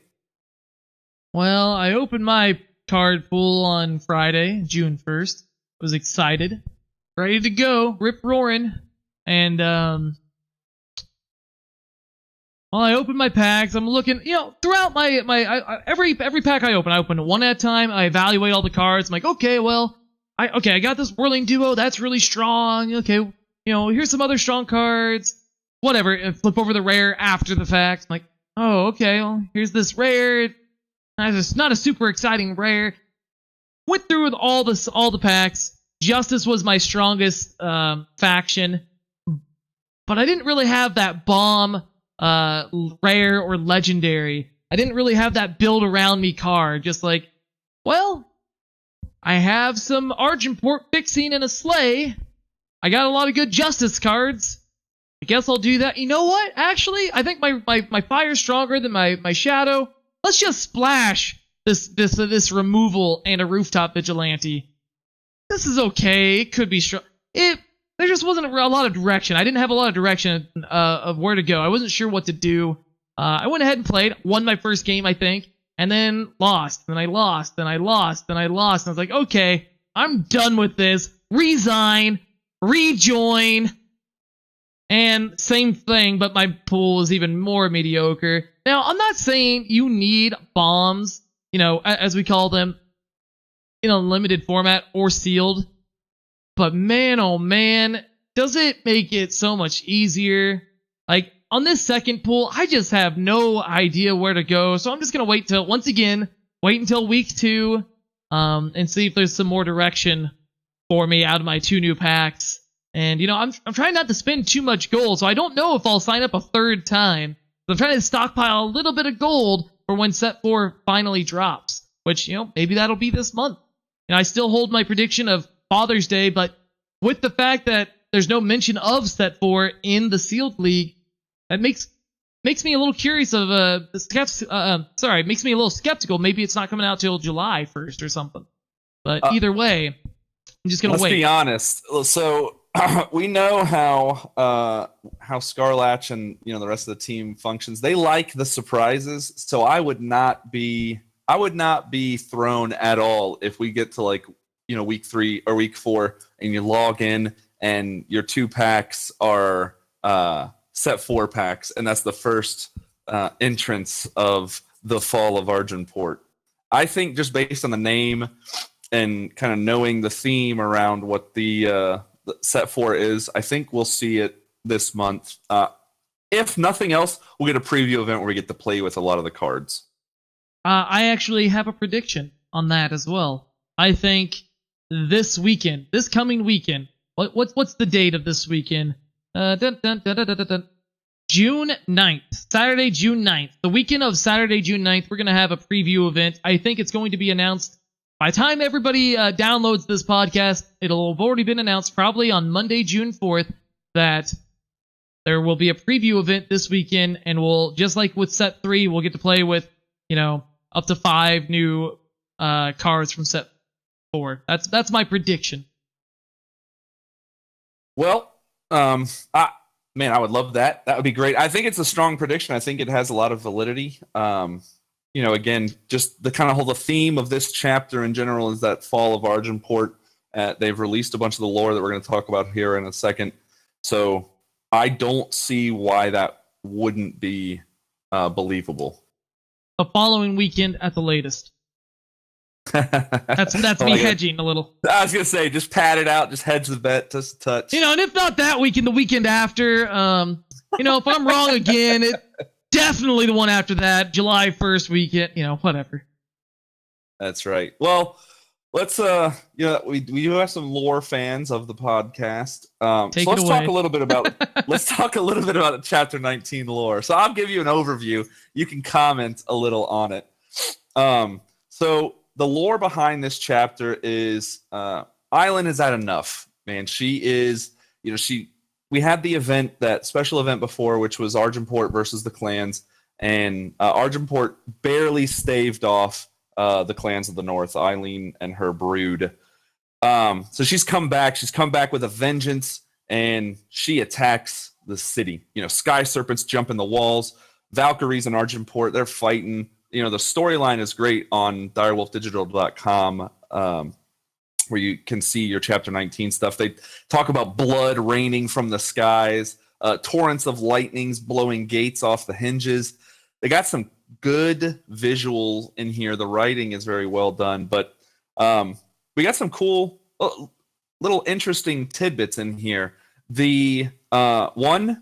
Well, I opened my card pool on Friday, June 1st. Was excited, ready to go, rip roaring, and well, I opened my packs. I'm looking, throughout my every pack I open it one at a time. I evaluate all the cards. I'm like, okay, well, I got this Whirling Duo. That's really strong. Okay, here's some other strong cards. Whatever. And flip over the rare after the fact. I'm like, oh, okay. Well, here's this rare. It's not a super exciting rare. Went through with all the packs. Justice was my strongest faction, but I didn't really have that bomb, rare or legendary. I didn't really have that build around me card. Just like, well, I have some Argenport fixing and a sleigh. I got a lot of good Justice cards. I guess I'll do that. You know what? Actually, I think my fire's stronger than my shadow. Let's just splash this removal and a Rooftop Vigilante. This is okay. It could be strong. There just wasn't a lot of direction. I didn't have a lot of direction of where to go. I wasn't sure what to do. I went ahead and played, won my first game, I think, and then lost. And I lost, and I lost, and I lost. And I was like, okay, I'm done with this. Resign, rejoin, and same thing, but my pool is even more mediocre. Now, I'm not saying you need bombs, as we call them, in a limited format or sealed, but man, oh man, does it make it so much easier. Like, on this second pool, I just have no idea where to go, so I'm just going to wait until week 2, and see if there's some more direction for me out of my 2 new packs. And, I'm trying not to spend too much gold, so I don't know if I'll sign up a third time. But I'm trying to stockpile a little bit of gold for when set 4 finally drops, which, maybe that'll be this month. And I still hold my prediction of Father's Day, but with the fact that there's no mention of set 4 in the sealed league, that makes me a little curious of makes me a little skeptical. Maybe it's not coming out till July 1st or something. But either way, I'm just gonna wait. Let's be honest. So we know how Scarlatch and the rest of the team functions. They like the surprises, so I would not be thrown at all if we get to week 3 or week 4 and you log in and your 2 packs are set 4 packs, and that's the first entrance of the fall of Argenport. I think just based on the name and kind of knowing the theme around what the set 4 is, I think we'll see it this month. If nothing else, we'll get a preview event where we get to play with a lot of the cards. I actually have a prediction on that as well. I think this coming weekend, what's the date of this weekend? June 9th, Saturday, June 9th. The weekend of Saturday, June 9th, we're going to have a preview event. I think it's going to be announced by the time everybody downloads this podcast. It'll have already been announced probably on Monday, June 4th, that there will be a preview event this weekend, and we'll, just like with set 3, we'll get to play with, up to 5 new cards from set 4. That's my prediction. Well, man, I would love that. That would be great. I think it's a strong prediction. I think it has a lot of validity. Again, just the kind of the theme of this chapter in general is that fall of Argenport. They've released a bunch of the lore that we're going to talk about here in a second. So I don't see why that wouldn't be believable. The following weekend at the latest. That's me hedging a little. I was gonna say, just pad it out, just hedge the bet, just a touch. And if not that weekend, the weekend after. If I'm wrong again, it definitely the one after that, July 1st weekend. Whatever. That's right. Well, let's we do have some lore fans of the podcast. So let's talk a little bit about the chapter 19 lore. So I'll give you an overview. You can comment a little on it. So the lore behind this chapter is Island is at enough, man. She is, we had the event, that special event before, which was Argenport versus the clans, and Argenport barely staved off the clans of the North, Eileen and her brood. So she's come back. She's come back with a vengeance, and she attacks the city. Sky serpents jump in the walls. Valkyries and Argenport, they're fighting. The storyline is great on direwolfdigital.com, where you can see your chapter 19 stuff. They talk about blood raining from the skies, torrents of lightnings blowing gates off the hinges. They got some good visuals in here. The writing is very well done, but we got some cool little interesting tidbits in here. The the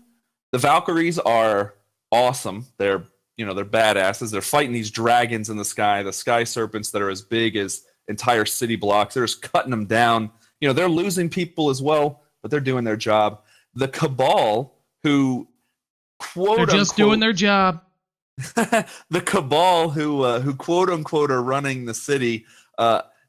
Valkyries are awesome. They're badasses. They're fighting these dragons in the sky serpents that are as big as entire city blocks. They're just cutting them down. They're losing people as well, but they're doing their job. The Cabal, who they're just doing their job. The Cabal, who quote unquote are running the city,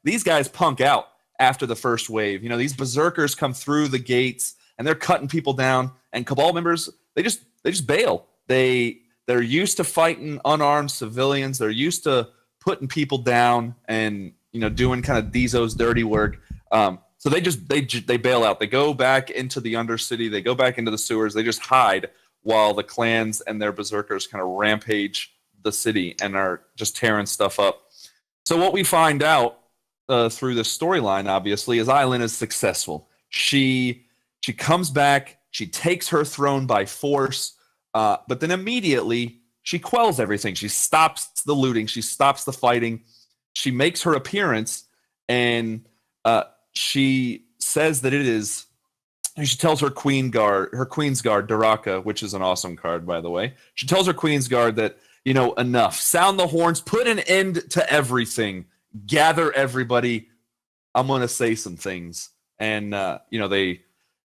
these guys punk out after the first wave. These berserkers come through the gates and they're cutting people down, and Cabal members, they just bail. They're used to fighting unarmed civilians. They're used to putting people down and doing kind of Dezo's dirty work. So they bail out. They go back into the Undercity. They go back into the sewers. They just hide while the clans and their berserkers kind of rampage the city and are just tearing stuff up. So what we find out through this storyline, obviously, is Aileen is successful. She comes back. She takes her throne by force, but then immediately she quells everything. She stops the looting. She stops the fighting. She makes her appearance, and she says that it is. She tells her Queen's Guard, Daraka, which is an awesome card, by the way. She tells her Queen's Guard that, enough. Sound the horns. Put an end to everything. Gather everybody. I'm going to say some things. And,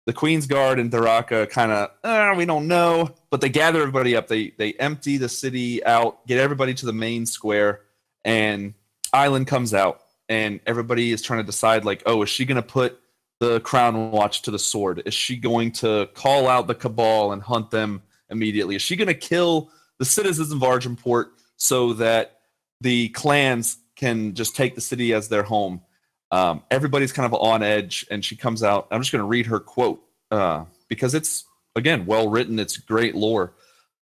the Queen's Guard and Daraka kind of, we don't know. But they gather everybody up. They empty the city out, get everybody to the main square. And Aileen comes out. And everybody is trying to decide, is she going to put the Crown Watch to the sword? Is she going to call out the Cabal and hunt them immediately? Is she going to kill the citizens of Argenport so that the clans can just take the city as their home? Everybody's kind of on edge, and she comes out. I'm just going to read her quote because it's, again, well written. It's great lore.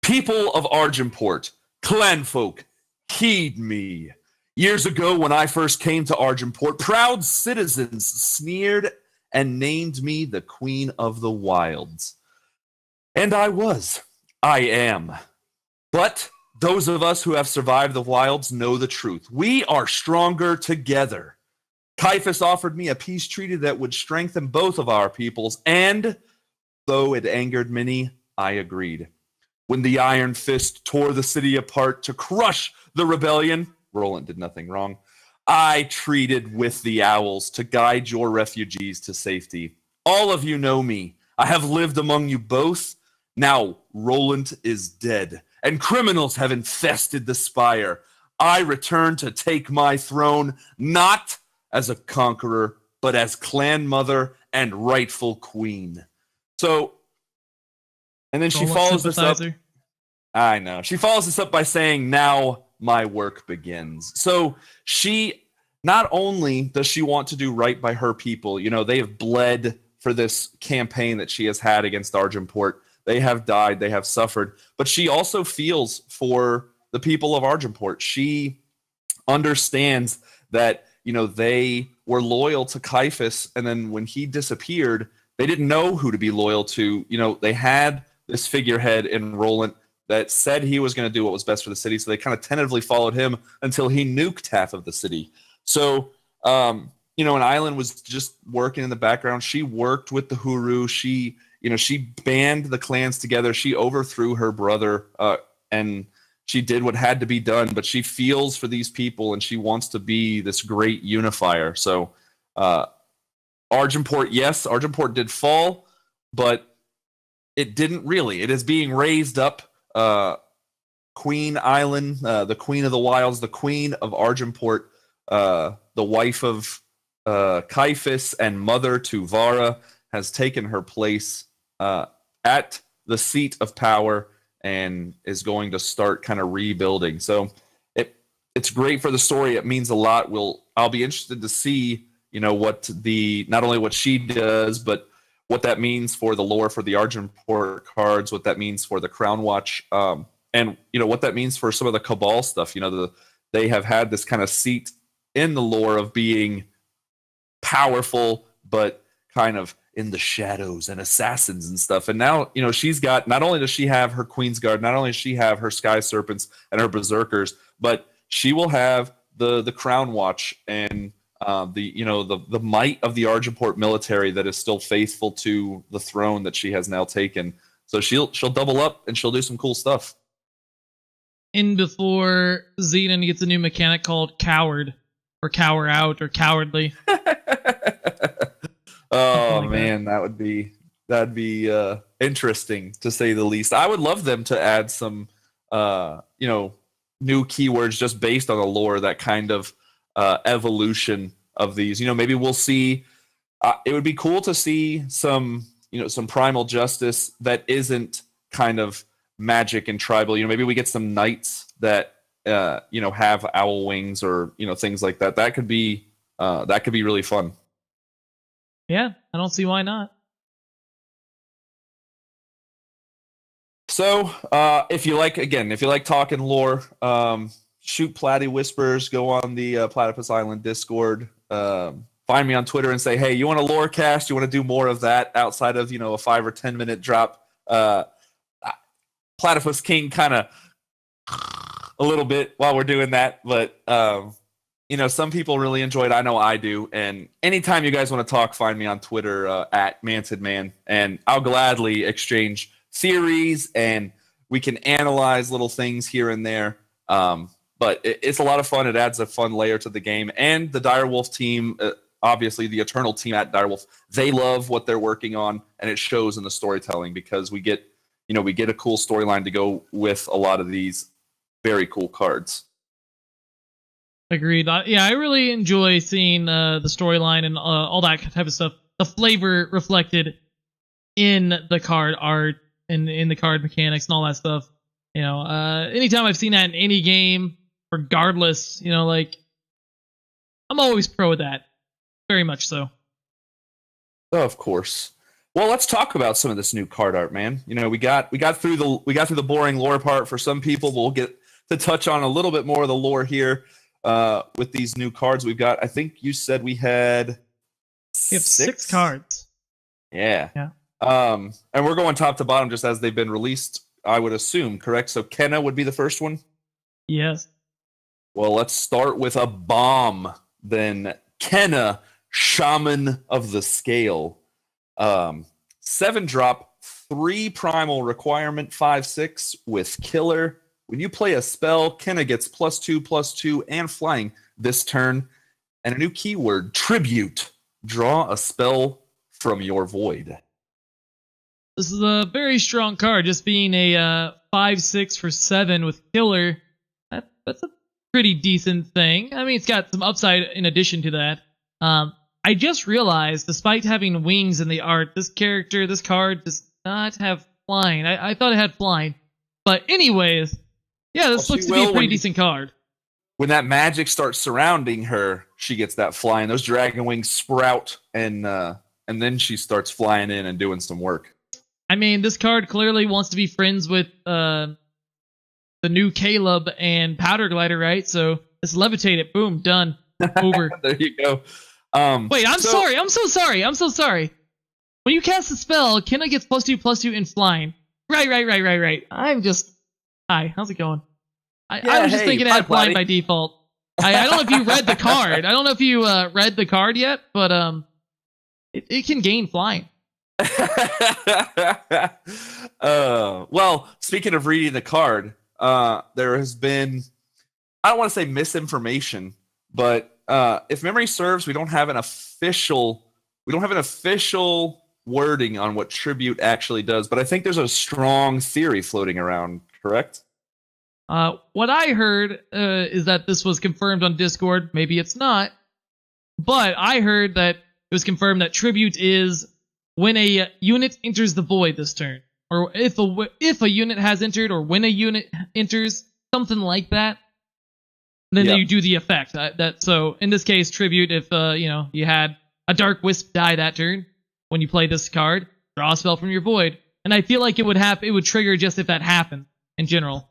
People of Argenport, clan folk, heed me. Years ago, when I first came to Argenport, proud citizens sneered and named me the Queen of the Wilds. And I am. But those of us who have survived the wilds know the truth. We are stronger together. Caiaphas offered me a peace treaty that would strengthen both of our peoples, and though it angered many, I agreed. When the Iron Fist tore the city apart to crush the rebellion, Roland did nothing wrong. I treated with the owls to guide your refugees to safety. All of you know me. I have lived among you both. Now Roland is dead, and criminals have infested the spire. I return to take my throne, not as a conqueror, but as clan mother and rightful queen. So, and then she follows this up. I know. She follows this up by saying, now my work begins. So she, not only does she want to do right by her people, they have bled for this campaign that she has had against Argenport. They have died, they have suffered, but she also feels for the people of Argenport. She understands that, they were loyal to Caiaphas, and then when he disappeared, they didn't know who to be loyal to. They had this figurehead in Roland that said he was going to do what was best for the city. So they kind of tentatively followed him until he nuked half of the city. So, and Aileen was just working in the background. She worked with the Huru. She band the clans together. She overthrew her brother, and she did what had to be done. But she feels for these people, and she wants to be this great unifier. So, Argenport did fall, but it didn't really. It is being raised up. Queen Aileen, the Queen of the Wilds, the Queen of Argenport, the wife of Caiaphas and mother to Vara, has taken her place at the seat of power and is going to start kind of rebuilding. So it's great for the story. It means a lot. I'll be interested to see, what not only what she does, but what that means for the lore for the Argenport cards, what that means for the Crown Watch, and what that means for some of the Cabal stuff. They have had this kind of seat in the lore of being powerful, but kind of in the shadows and assassins and stuff. And now, she's got, not only does she have her Queen's Guard, not only does she have her Sky Serpents and her Berserkers, but she will have the Crown Watch. And the might of the Argenport military that is still faithful to the throne that she has now taken. So she'll double up and she'll do some cool stuff. In before Xenon gets a new mechanic called Coward, or Cower Out, or Cowardly. Oh man, that'd be interesting to say the least. I would love them to add some new keywords just based on the lore, that kind of evolution of these. Maybe we'll see. It would be cool to see some primal justice that isn't kind of magic and tribal. Maybe we get some knights that have owl wings, or things like that. That could be really fun. Yeah, I don't see why not. So, if you like talking lore, shoot Platy Whispers. Go on the Platypus Island Discord. Find me on Twitter and say, hey, you want a lore cast? You want to do more of that outside of a 5 or 10 minute drop? Platypus King kind of a little bit while we're doing that, but some people really enjoy it. I know I do. And anytime you guys want to talk, find me on Twitter at MantedMan, and I'll gladly exchange theories, and we can analyze little things here and there. But it's a lot of fun. It adds a fun layer to the game. And the Direwolf team, obviously the Eternal team at Direwolf, they love what they're working on, and it shows in the storytelling, because we get a cool storyline to go with a lot of these very cool cards. Agreed. Yeah, I really enjoy seeing the storyline and all that type of stuff. The flavor reflected in the card art and in the card mechanics and all that stuff. Anytime I've seen that in any game, regardless, I'm always pro with that. Very much so. Oh, of course. Well, let's talk about some of this new card art, man. We got through the boring lore part for some people. We'll get to touch on a little bit more of the lore here with these new cards we've got. I think you said we have 6 cards. Yeah. Yeah. And we're going top to bottom just as they've been released, I would assume, correct? So Kenna would be the first one? Yes. Well, let's start with a bomb. Then Kenna, Shaman of the Scale. 7-drop, 3 primal requirement, 5/6 with Killer. When you play a spell, Kenna gets +2/+2 and flying this turn. And a new keyword, Tribute. Draw a spell from your void. This is a very strong card, just being a 5/6 for 7 with Killer. That's a pretty decent thing. I mean, it's got some upside in addition to that. I just realized, despite having wings in the art, this card does not have flying. I thought it had flying. But anyways, yeah, this looks to be a pretty decent card. When that magic starts surrounding her, she gets that flying. Those dragon wings sprout, and then she starts flying in and doing some work. I mean, this card clearly wants to be friends with the new Caleb and Powder Glider, right? So let's levitate it. Boom, done. Over. There you go. Wait, I'm so sorry. When you cast a spell, Kenna gets +2/+2 in flying. Right. Hi, how's it going? I was just thinking it had flying by default. I don't know if you read the card. I don't know if you read the card yet, but it can gain flying. Well, speaking of reading the card, there has been, I don't want to say misinformation, but if memory serves, we don't have an official wording on what Tribute actually does, but I think there's a strong theory floating around, correct? What I heard is that this was confirmed on Discord. Maybe it's not, but I heard that it was confirmed that Tribute is when a unit enters the void this turn, or if a unit has entered, or when a unit enters, something like that. Then you do the effect. So in this case, Tribute, if you had a Dark Wisp die that turn, when you play this card, draw a spell from your void, and I feel like it would trigger just if that happened in general,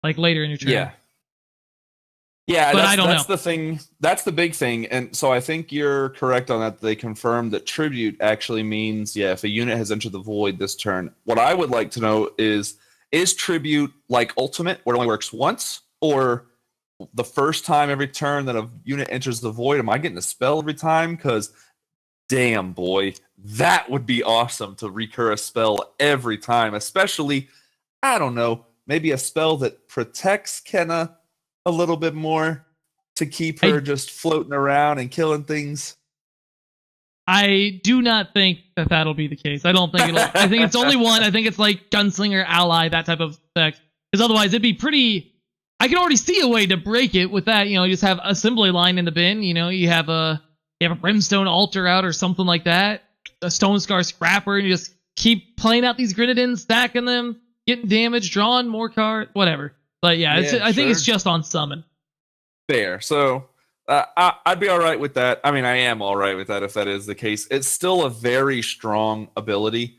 like later in your turn. Yeah, but I don't know. That's the thing. That's the big thing, and so I think you're correct on that. They confirmed that Tribute actually means, if a unit has entered the void this turn. What I would like to know is Tribute like Ultimate, where it only works once, or the first time every turn that a unit enters the void, am I getting a spell every time? Because damn, boy, that would be awesome to recur a spell every time, especially, I don't know, maybe a spell that protects Kenna a little bit more to keep her just floating around and killing things. I do not think that that'll be the case. I don't think it'll. I think it's only one. I think it's like Gunslinger, Ally, that type of effect. Because otherwise, it'd be pretty. I can already see a way to break it with that. You just have assembly line in the bin. You have a Brimstone Altar out or something like that. A Stone Scar Scrapper, and you just keep playing out these Grenadins, stacking them, getting damage, drawing more cards, whatever. But yeah, I think it's just on summon. Fair. So I'd be all right with that. I mean, I am all right with that if that is the case. It's still a very strong ability.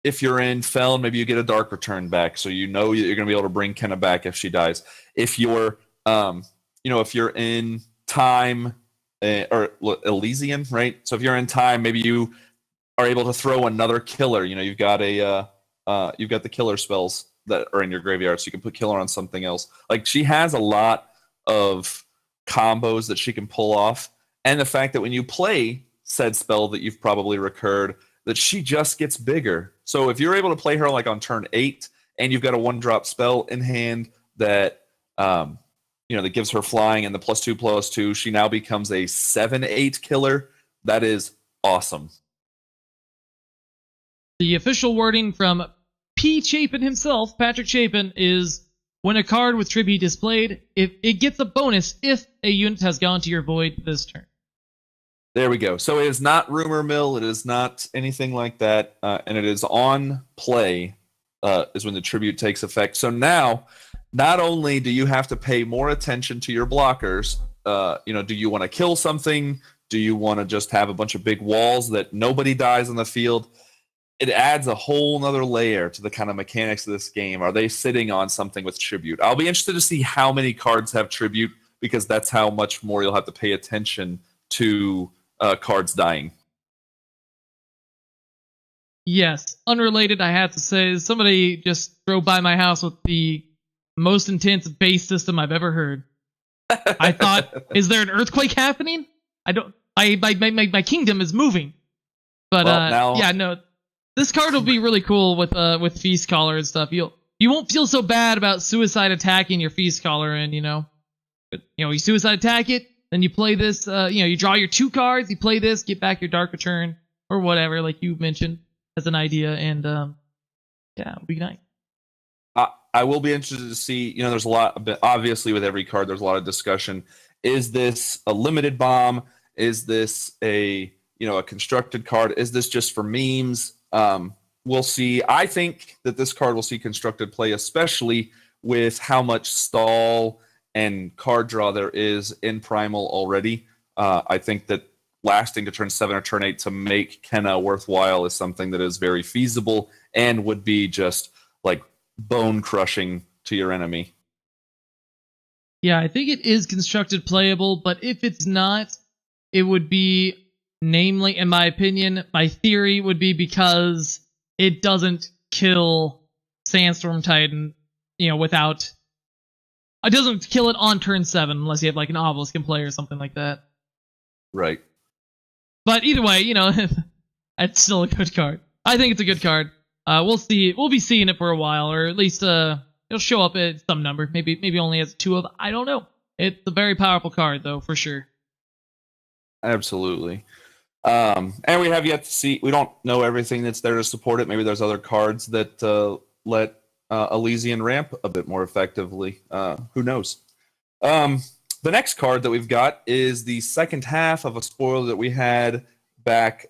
If you're in Feln, maybe you get a Dark Return back, so you're going to be able to bring Kenna back if she dies. If you're, if you're in Time or Elysian, right? So if you're in Time, maybe you are able to throw another killer. You've got the killer spells that are in your graveyard, so you can put killer on something else. Like, she has a lot of combos that she can pull off, and the fact that when you play said spell that you've probably recurred, that she just gets bigger. So if you're able to play her like on turn 8 and you've got a 1-drop spell in hand that that gives her flying and the +2/+2, she now becomes a 7/8 killer. That is awesome. The official wording from P. Chapin himself, Patrick Chapin, is when a card with tribute is played, it gets a bonus if a unit has gone to your void this turn. There we go. So it is not rumor mill. It is not anything like that. And it is on play is when the tribute takes effect. So now, not only do you have to pay more attention to your blockers, do you want to kill something? Do you want to just have a bunch of big walls that nobody dies on the field? It adds a whole nother layer to the kind of mechanics of this game. Are they sitting on something with tribute? I'll be interested to see how many cards have tribute, because that's how much more you'll have to pay attention to cards dying. Yes, unrelated, I have to say, somebody just drove by my house with the most intense base system I've ever heard. I thought, is there an earthquake happening? My kingdom is moving. But no. This card will be really cool with Feast Caller and stuff. You won't feel so bad about suicide attacking your Feast Caller, and you suicide attack it, then you play this. You draw your 2 cards, you play this, get back your Dark Return or whatever, like you mentioned as an idea, and it'll be nice. I will be interested to see. There's a lot. Obviously, with every card, there's a lot of discussion. Is this a limited bomb? Is this a constructed card? Is this just for memes? We'll see. I think that this card will see constructed play, especially with how much stall and card draw there is in Primal already. I think that lasting to turn 7 or turn 8 to make Kenna worthwhile is something that is very feasible and would be just like bone crushing to your enemy. Yeah, I think it is constructed playable, but if it's not, it would be, namely, in my opinion, my theory would be because it doesn't kill Sandstorm Titan, without... It doesn't kill it on turn 7 unless you have like an Obelisk in play or something like that. Right. But either way, it's still a good card. I think it's a good card. We'll see. We'll be seeing it for a while, or at least it'll show up at some number. Maybe only as 2 of. I don't know. It's a very powerful card, though, for sure. Absolutely. And we have yet to see. We don't know everything that's there to support it. Maybe there's other cards that let Elysian ramp a bit more effectively. Who knows? The next card that we've got is the second half of a spoiler that we had back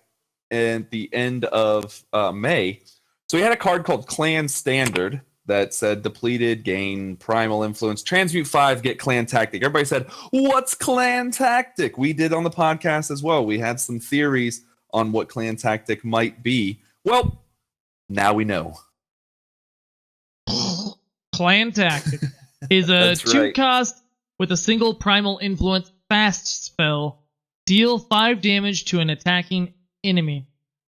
at the end of May. So we had a card called Clan Standard that said depleted, gain primal influence, transmute 5, get clan tactic. Everybody said, what's clan tactic? We did on the podcast as well. We had some theories on what clan tactic might be. Well, now we know. Clan tactic is a 2-cost with a single primal influence fast spell. Deal 5 damage to an attacking enemy.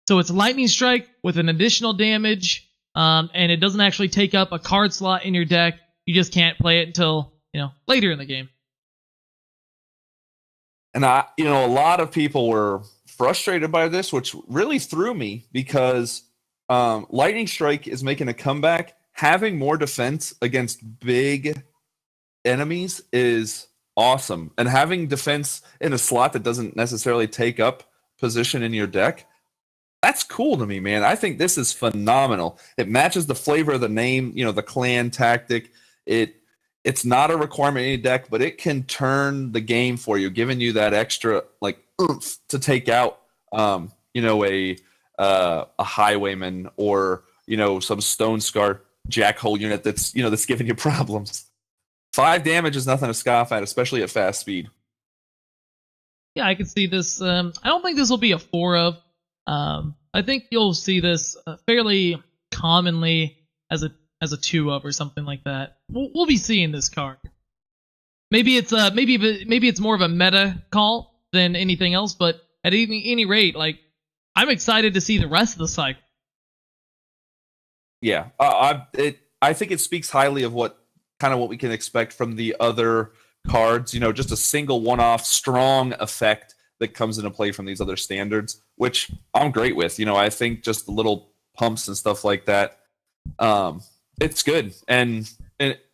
So it's lightning strike with an additional damage, and it doesn't actually take up a card slot in your deck. you just can't play it until later in the game. And a lot of people were frustrated by this, which really threw me because Lightning Strike is making a comeback. Having more defense against big enemies is awesome, and having defense in a slot that doesn't necessarily take up position in your deck, that's cool to me, man. I think this is phenomenal. It matches the flavor of the name, the clan tactic. It's not a requirement in any deck, but it can turn the game for you, giving you that extra oomph to take out a highwayman or some Stone Scar jackhole unit that's giving you problems. 5 damage is nothing to scoff at, especially at fast speed. Yeah, I can see this. I don't think this will be a 4 of. I think you'll see this fairly commonly as a 2 of or something like that. We'll be seeing this card. Maybe it's more of a meta call than anything else, but at any rate, I'm excited to see the rest of the cycle. Yeah, I think it speaks highly of what we can expect from the other cards. Just a single one-off strong effect that comes into play from these other standards, which I'm great with. I think just the little pumps and stuff like that, it's good. And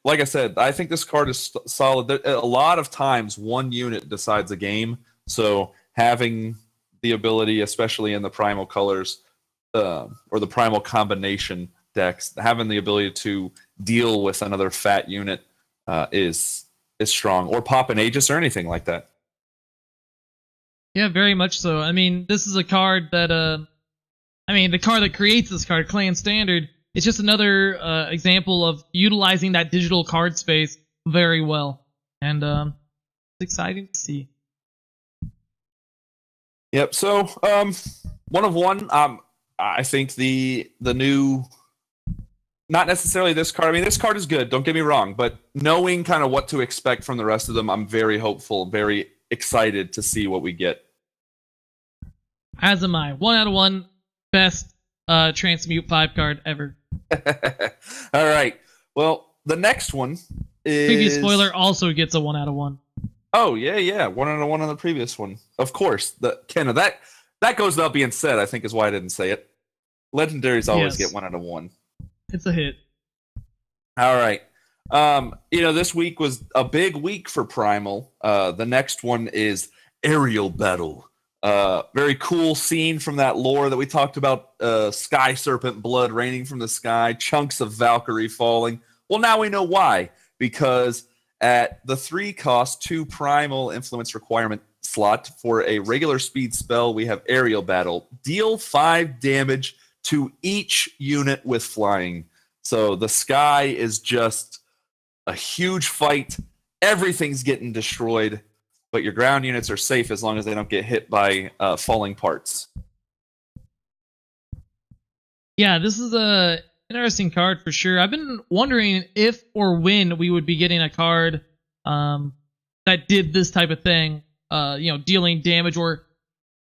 like I said, I think this card is solid. A lot of times, one unit decides a game. So having the ability, especially in the primal colors or the primal combination decks, having the ability to deal with another fat unit is strong, or pop an Aegis or anything like that. Yeah, very much so. I mean, this is a card that the card that creates this card, Clan Standard, it's just another example of utilizing that digital card space very well, and it's exciting to see. Yep. So 1 of 1. I think the new, not necessarily this card. I mean, this card is good, don't get me wrong, but knowing kind of what to expect from the rest of them, I'm very hopeful, very excited to see what we get. As am I. 1 out of 1, best Transmute 5 card ever. All right. Well, the next one is... Previous spoiler also gets a 1 out of 1. Oh, yeah. 1 out of 1 on the previous one. Of course. Kenna, that goes without being said, I think is why I didn't say it. Legendaries always get 1 out of 1. It's a hit. All right. This week was a big week for Primal. The next one is Aerial Battle. Very cool scene from that lore that we talked about. Sky Serpent blood raining from the sky, chunks of Valkyrie falling. Well, now we know why. Because at the 3 cost, 2 Primal influence requirement slot for a regular speed spell, we have Aerial Battle. Deal 5 damage to each unit with flying. So the sky is just a huge fight. Everything's getting destroyed, but your ground units are safe as long as they don't get hit by falling parts. Yeah, this is a interesting card for sure. I've been wondering if or when we would be getting a card that did this type of thing, dealing damage or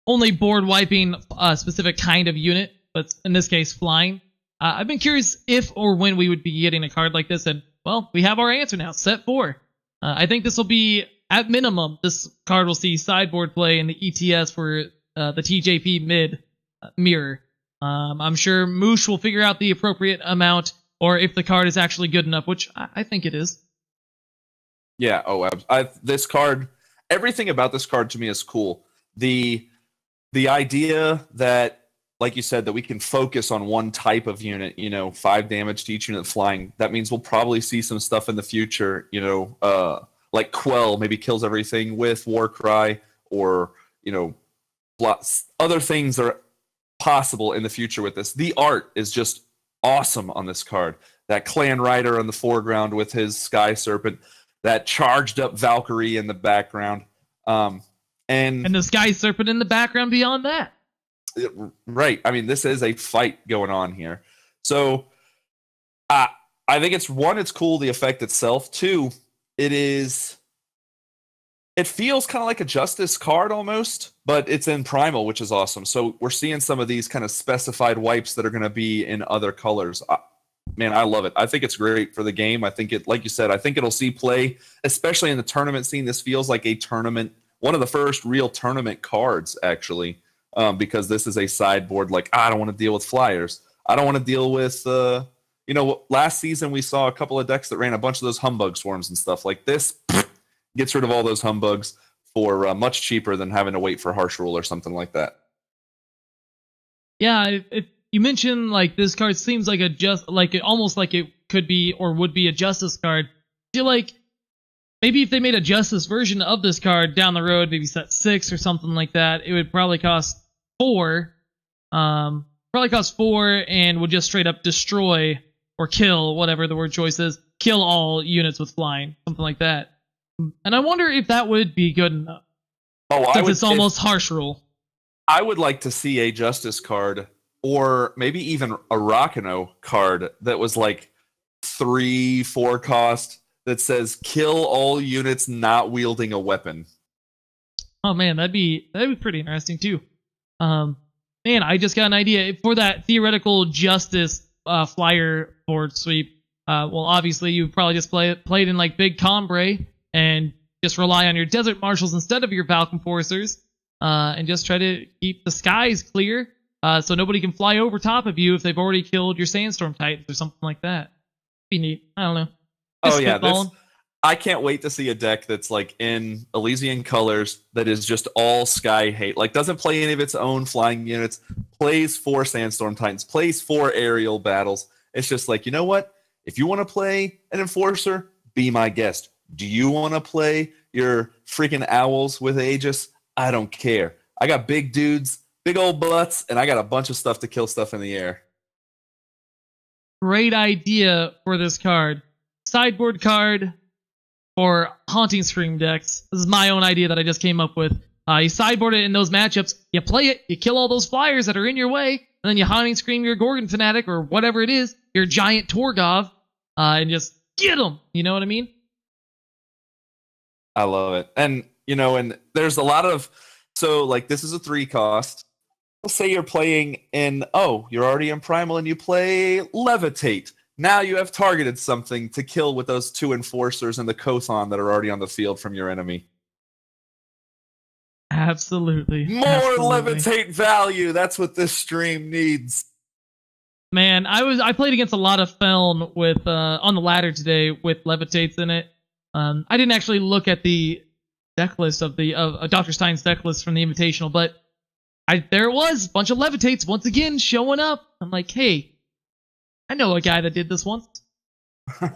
only board wiping a specific kind of unit, but in this case, flying. I've been curious if or when we would be getting a card like this, and, well, we have our answer now, set 4. I think this will be, at minimum, this card will see sideboard play in the ETS for the TJP mid mirror. I'm sure Moosh will figure out the appropriate amount, or if the card is actually good enough, which I think it is. Yeah, this card, everything about this card to me is cool. The idea that, like you said, that we can focus on one type of unit, 5 damage to each unit flying. That means we'll probably see some stuff in the future, like Quell maybe kills everything with Warcry, or, other things are possible in the future with this. The art is just awesome on this card. That Clan Rider in the foreground with his Sky Serpent, that charged up Valkyrie in the background. And the Sky Serpent in the background beyond that. Right. I mean, this is a fight going on here. So I think it's cool, the effect itself. 2, it feels kind of like a Justice card almost, but it's in Primal, which is awesome. So we're seeing some of these kind of specified wipes that are going to be in other colors. man, I love it. I think it's great for the game. I think it, like you said, I think it'll see play, especially in the tournament scene. This feels like a tournament, one of the first real tournament cards, actually, because this is a sideboard. Like, I don't want to deal with flyers. I don't want to deal with, last season we saw a couple of decks that ran a bunch of those humbug swarms and stuff. Like this gets rid of all those humbugs for much cheaper than having to wait for Harsh Rule or something like that. Yeah, you mentioned like this card seems like almost like it could be or would be a Justice card. I feel like maybe if they made a Justice version of this card down the road, maybe set 6 or something like that, it would probably cost 4. Probably cost 4 and would just straight up destroy or kill, whatever the word choice is, kill all units with flying, something like that. And I wonder if that would be good enough. Since it's almost Harsh Rule. I would like to see a Justice card, or maybe even a Rakano card that was like 3-4 cost that says kill all units not wielding a weapon. Oh man, that'd be pretty interesting too. Man, I just got an idea for that theoretical Justice flyer board sweep. Well, obviously you probably just played in like big Combray and just rely on your Desert Marshals instead of your Falcon Forcers, and just try to keep the skies clear. So nobody can fly over top of you if they've already killed your Sandstorm Titans or something like that. Be neat. I don't know. I can't wait to see a deck that's like in Elysian colors that is just all sky hate. Like doesn't play any of its own flying units, plays 4 Sandstorm Titans, plays 4 aerial battles. It's just like, you know what? If you want to play an Enforcer, be my guest. Do you want to play your freaking Owls with Aegis? I don't care. I got big dudes, big old butts, and I got a bunch of stuff to kill stuff in the air. Great idea for this card. Sideboard card for Haunting Scream decks. This is my own idea that I just came up with. You sideboard it in those matchups, you play it, you kill all those flyers that are in your way, and then you Haunting Scream your Gorgon Fanatic or whatever it is, your giant Torgov, and just get them. You know what I mean? I love it. And, and there's a lot of, so like this is a 3 cost. Let's say you're playing you're already in Primal and you play Levitate. Now you have targeted something to kill with those 2 Enforcers and the Kothon that are already on the field from your enemy. Absolutely. More Levitate value. That's what this stream needs. Man, I played against a lot of Feln with on the ladder today with Levitates in it. I didn't actually look at the deck list of Dr. Stein's deck list from the Invitational, but there it was, a bunch of Levitates once again showing up. I'm like, hey, I know a guy that did this once. All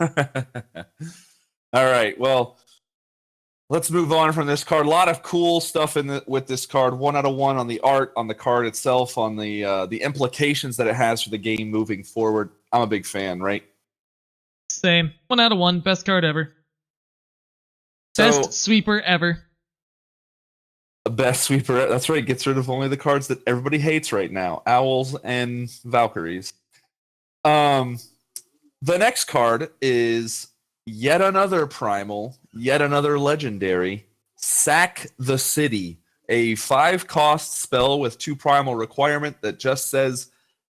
right, well, let's move on from this card. A lot of cool stuff with this card. 1 out of 1 on the art, on the card itself, on the implications that it has for the game moving forward. I'm a big fan, right? Same. 1 out of 1. Best card ever. Best sweeper ever. The best sweeper. That's right. Gets rid of only the cards that everybody hates right now. Owls and Valkyries. The next card is yet another primal, yet another legendary. Sack the City. A 5-cost spell with 2 primal requirement that just says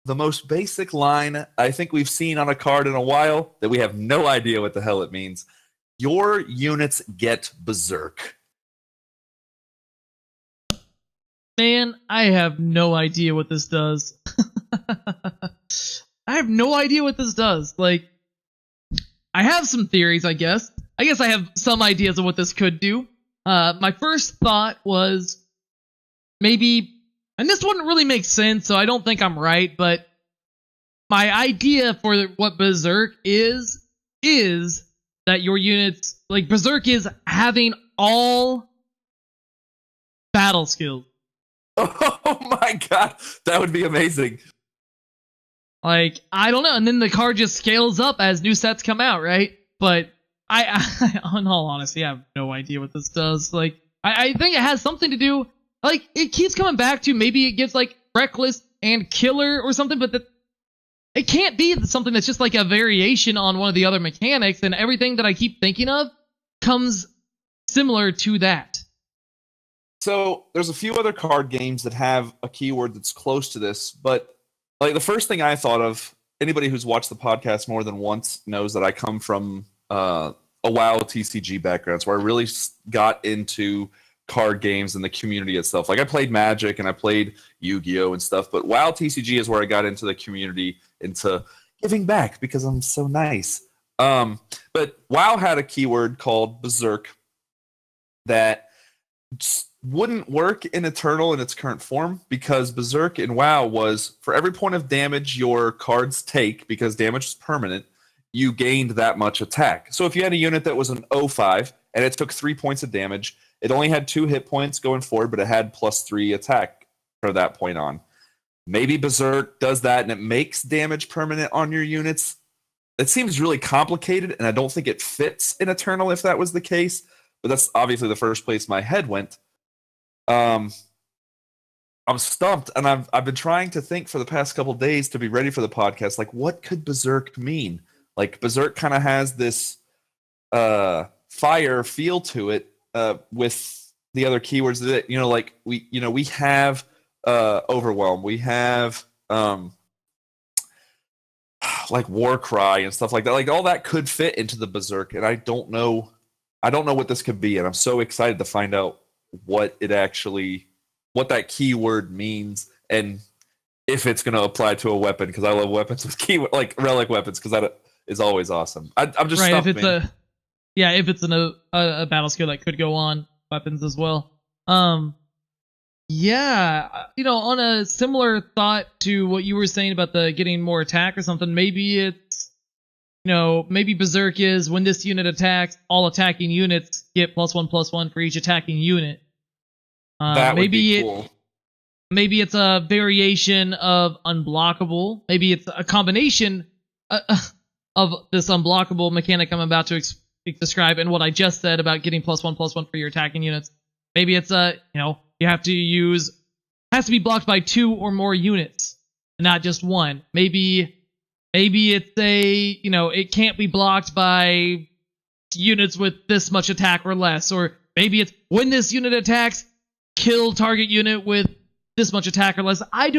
the most basic line I think we've seen on a card in a while that we have no idea what the hell it means. Your units get berserk. Man, I have no idea what this does. I have no idea what this does. Like, I have some theories, I guess. I have some ideas of what this could do. My first thought was maybe, and this wouldn't really make sense, so I don't think I'm right, but my idea for what berserk is that your units, like, berserk is having all battle skills. Oh my god, that would be amazing. Like, I don't know, and then the card just scales up as new sets come out, right? But I in all honesty, I have no idea what this does. Like, I think it has something to do, like, it keeps coming back to maybe it gives, like, Reckless and Killer or something, but it can't be something that's just like a variation on one of the other mechanics, and everything that I keep thinking of comes similar to that. So there's a few other card games that have a keyword that's close to this, but like the first thing I thought of anybody who's watched the podcast more than once knows that I come from a WoW TCG background, so I really got into card games and the community itself. Like I played Magic and I played Yu-Gi-Oh and stuff, but WoW TCG is where I got into the community, into giving back because I'm so nice. But WoW had a keyword called Berserk that wouldn't work in Eternal in its current form, because Berserk in WoW was for every point of damage your cards take, because damage is permanent, you gained that much attack. So if you had a unit that was an 0-5 and it took 3 points of damage, it only had 2 hit points going forward, but it had +3 attack from that point on. Maybe Berserk does that and it makes damage permanent on your units. It seems really complicated, and I don't think it fits in Eternal if that was the case. But that's obviously the first place my head went. I'm stumped, and I've been trying to think for the past couple of days to be ready for the podcast. Like, what could Berserk mean? Like, Berserk kind of has this fire feel to it with the other keywords that, like we have Overwhelm, we have like Warcry and stuff like that. Like all that could fit into the Berserk, and I don't know what this could be, and I'm so excited to find out what that keyword means, and if it's going to apply to a weapon, because I love weapons with keyword, like relic weapons, because that is always awesome. I'm just right. stumped, If it's man. if it's a battle skill that could go on weapons as well. Yeah, on a similar thought to what you were saying about the getting more attack or something, maybe it's, maybe Berserk is when this unit attacks, all attacking units get +1/+1 for each attacking unit. That would be cool. Maybe it's a variation of unblockable. Maybe it's a combination of this unblockable mechanic I'm about to describe and what I just said about getting +1/+1 for your attacking units. Maybe it's you have to has to be blocked by 2 or more units, not just one. Maybe it's it can't be blocked by units with this much attack or less, or maybe it's when this unit attacks, kill target unit with this much attack or less. I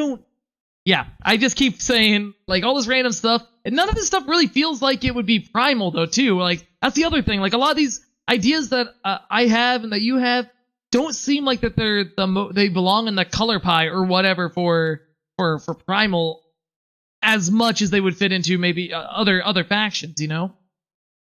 just keep saying like all this random stuff, and none of this stuff really feels like it would be primal though too. Like that's the other thing. Like a lot of these ideas that I have and that you have don't seem like that they belong in the color pie or whatever for primal as much as they would fit into maybe other factions,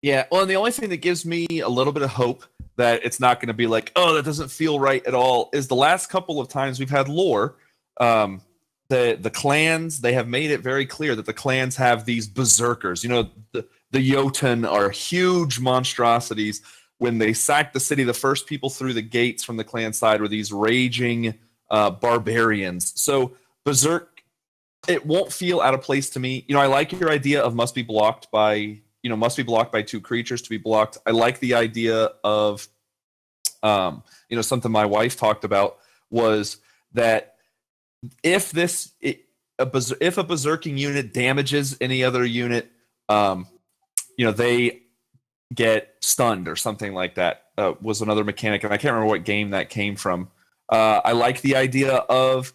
Yeah, well, and the only thing that gives me a little bit of hope that it's not going to be like, oh, that doesn't feel right at all, is the last couple of times we've had lore. The clans, they have made it very clear that the clans have these berserkers. The Jotun are huge monstrosities. When they sacked the city, the first people through the gates from the clan side were these raging barbarians. So Berserk, it won't feel out of place to me. I like your idea of must be blocked by 2 creatures to be blocked. I like the idea of something my wife talked about was that if a berserking unit damages any other unit, they get stunned or something like that. Was another mechanic, and I can't remember what game that came from. I like the idea of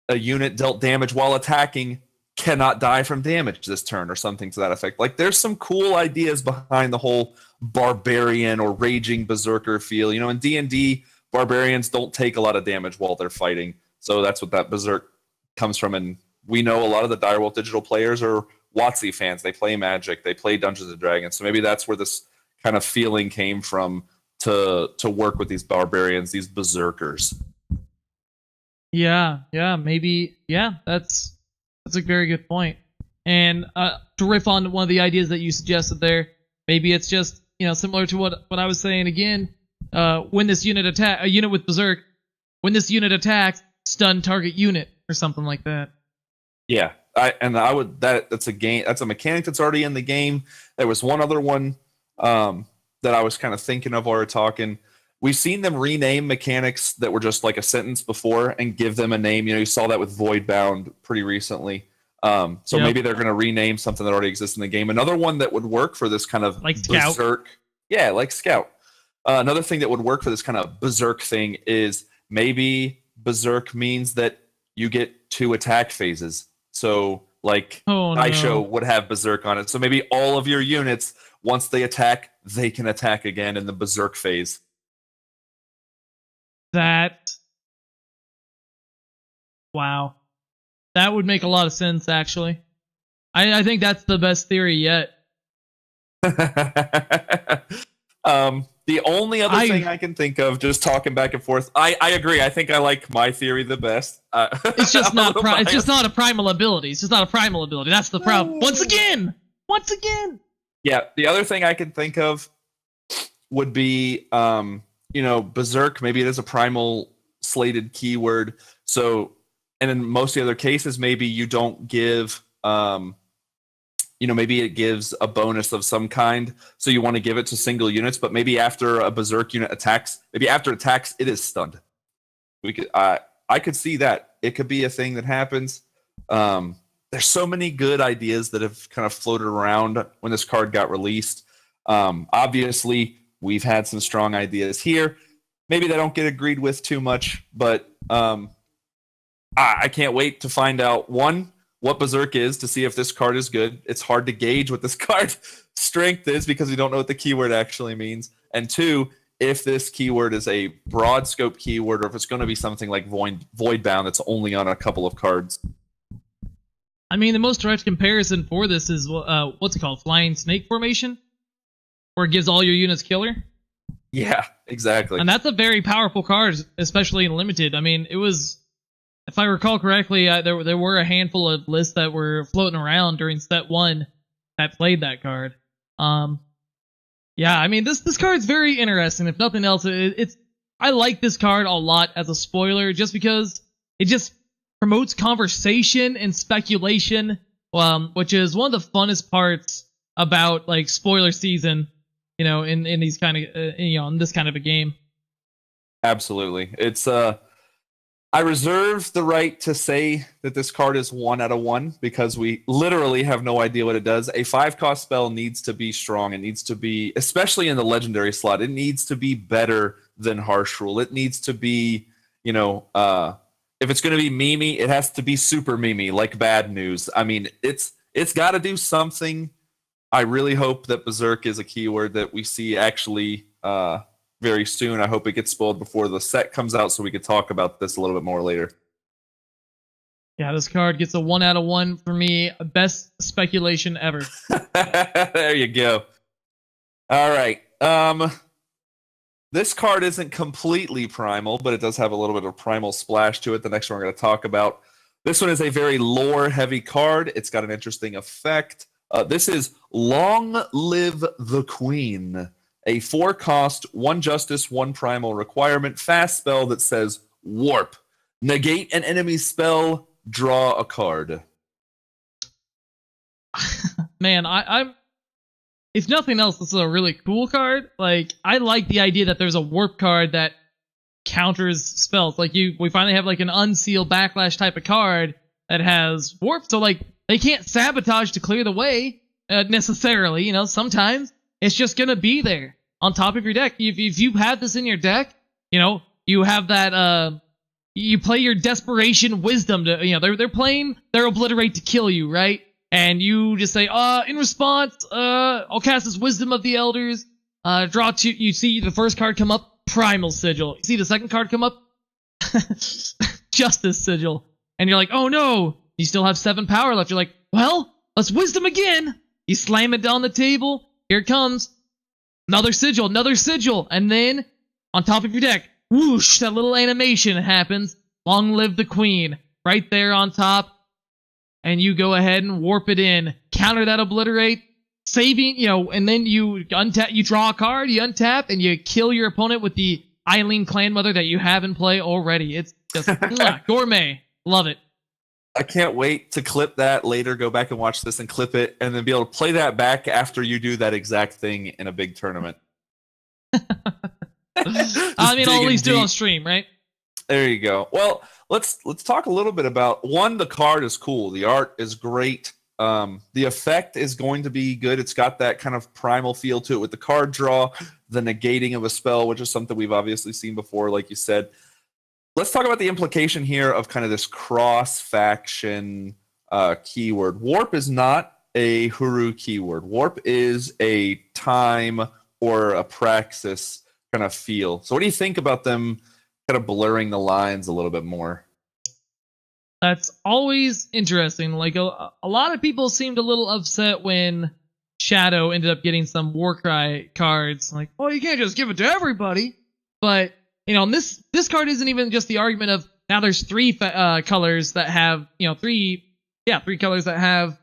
a unit dealt damage while attacking cannot die from damage this turn, or something to that effect. Like there's some cool ideas behind the whole barbarian or raging berserker feel. In D&D, barbarians don't take a lot of damage while they're fighting, so that's what that berserk comes from. And we know a lot of the Direwolf Digital players are WotC fans. They play Magic, they play Dungeons and Dragons, so maybe that's where this kind of feeling came from to work with these barbarians, these berserkers. Yeah, maybe. Yeah, that's a very good point. And to riff on one of the ideas that you suggested there, maybe it's just similar to what I was saying again. When this unit a unit with Berserk, when this unit attacks, stun target unit or something like that. Yeah, that's a mechanic that's already in the game. There was one other one that I was kind of thinking of while we were talking. We've seen them rename mechanics that were just like a sentence before and give them a name. You saw that with Voidbound pretty recently. Maybe they're going to rename something that already exists in the game. Another one that would work for this kind of like Scout. Berserk. Yeah, like Scout. Another thing that would work for this kind of Berserk thing is maybe Berserk means that you get 2 attack phases. So like Oh Daisho no. would have Berserk on it. So maybe all of your units, once they attack, they can attack again in the Berserk phase. Wow. That would make a lot of sense, actually. I think that's the best theory yet. The only other thing I can think of, just talking back and forth, I agree. I think I like my theory the best. It's just not. It's just not a primal ability. It's just not a primal ability. That's the problem. Once again. Yeah. The other thing I can think of would be, Berserk. Maybe it is a primal slated keyword. So, and in most of the other cases, maybe you don't give. Maybe it gives a bonus of some kind, so you want to give it to single units, but maybe after a Berserk unit attacks, it is stunned. I could see that. It could be a thing that happens. There's so many good ideas that have kind of floated around when this card got released. Obviously, we've had some strong ideas here. Maybe they don't get agreed with too much, but I can't wait to find out, one, what Berserk is, to see if this card is good. It's hard to gauge what this card's strength is because we don't know what the keyword actually means. And two, if this keyword is a broad scope keyword or if it's going to be something like Voidbound that's only on a couple of cards. I mean, the most direct comparison for this is, what's it called? Flying Snake Formation? Where it gives all your units killer? Yeah, exactly. And that's a very powerful card, especially in Limited. I mean, it was... If I recall correctly, there were a handful of lists that were floating around during set 1 that played that card. Yeah, I mean, this card's very interesting. If nothing else, I like this card a lot as a spoiler, just because it just promotes conversation and speculation, which is one of the funnest parts about like spoiler season. In these kind of in this kind of a game. Absolutely, it's I reserve the right to say that this card is 1 out of 1 because we literally have no idea what it does. A 5-cost spell needs to be strong. It needs to be, especially in the legendary slot, it needs to be better than Harsh Rule. It needs to be, if it's going to be memey, it has to be super memey, like Bad News. I mean, it's got to do something. I really hope that Berserk is a keyword that we see actually very soon. I hope it gets spoiled before the set comes out so we could talk about this a little bit more later. Yeah, this card gets a 1 out of 1 for me. Best speculation ever. There you go. All right. This card isn't completely primal, but it does have a little bit of primal splash to it. The next one we're going to talk about. This one is a very lore-heavy card. It's got an interesting effect. This is Long Live the Queen. A 4-cost, 1 justice, 1 primal requirement fast spell that says Warp. Negate an enemy's spell, draw a card. Man, I'm if nothing else, this is a really cool card. Like, I like the idea that there's a warp card that counters spells. Like, we finally have like an unseal backlash type of card that has warp, so like they can't sabotage to clear the way necessarily. Sometimes it's just gonna be there on top of your deck. If you have this in your deck, you have that. You play your Desperation Wisdom to, they're playing their Obliterate to kill you, right? And you just say, in response, I'll cast this Wisdom of the Elders. Draw 2. You see the first card come up, Primal Sigil. You see the second card come up, Justice Sigil. And you're like, oh no, you still have 7 power left. You're like, well, let's Wisdom again. You slam it down the table. Here it comes. Another sigil. And then, on top of your deck, whoosh, that little animation happens. Long live the Queen. Right there on top. And you go ahead and warp it in. Counter that Obliterate. Saving, and then you untap, you draw a card, you untap, and you kill your opponent with the Eileen Clanmother that you have in play already. It's just gourmet. Love it. I can't wait to clip that later, go back and watch this and clip it, and then be able to play that back after you do that exact thing in a big tournament. I mean, I'll at least do it on stream, right? There you go. Well, let's talk a little bit about, one, the card is cool. The art is great. The effect is going to be good. It's got that kind of primal feel to it with the card draw, the negating of a spell, which is something we've obviously seen before, like you said. Let's talk about the implication here of kind of this cross-faction keyword. Warp is not a Huru keyword. Warp is a time or a praxis kind of feel. So what do you think about them kind of blurring the lines a little bit more? That's always interesting. Like a lot of people seemed a little upset when Shadow ended up getting some Warcry cards. Like, well, you can't just give it to everybody. But this card isn't even just the argument of now there's three colors that have three colors that have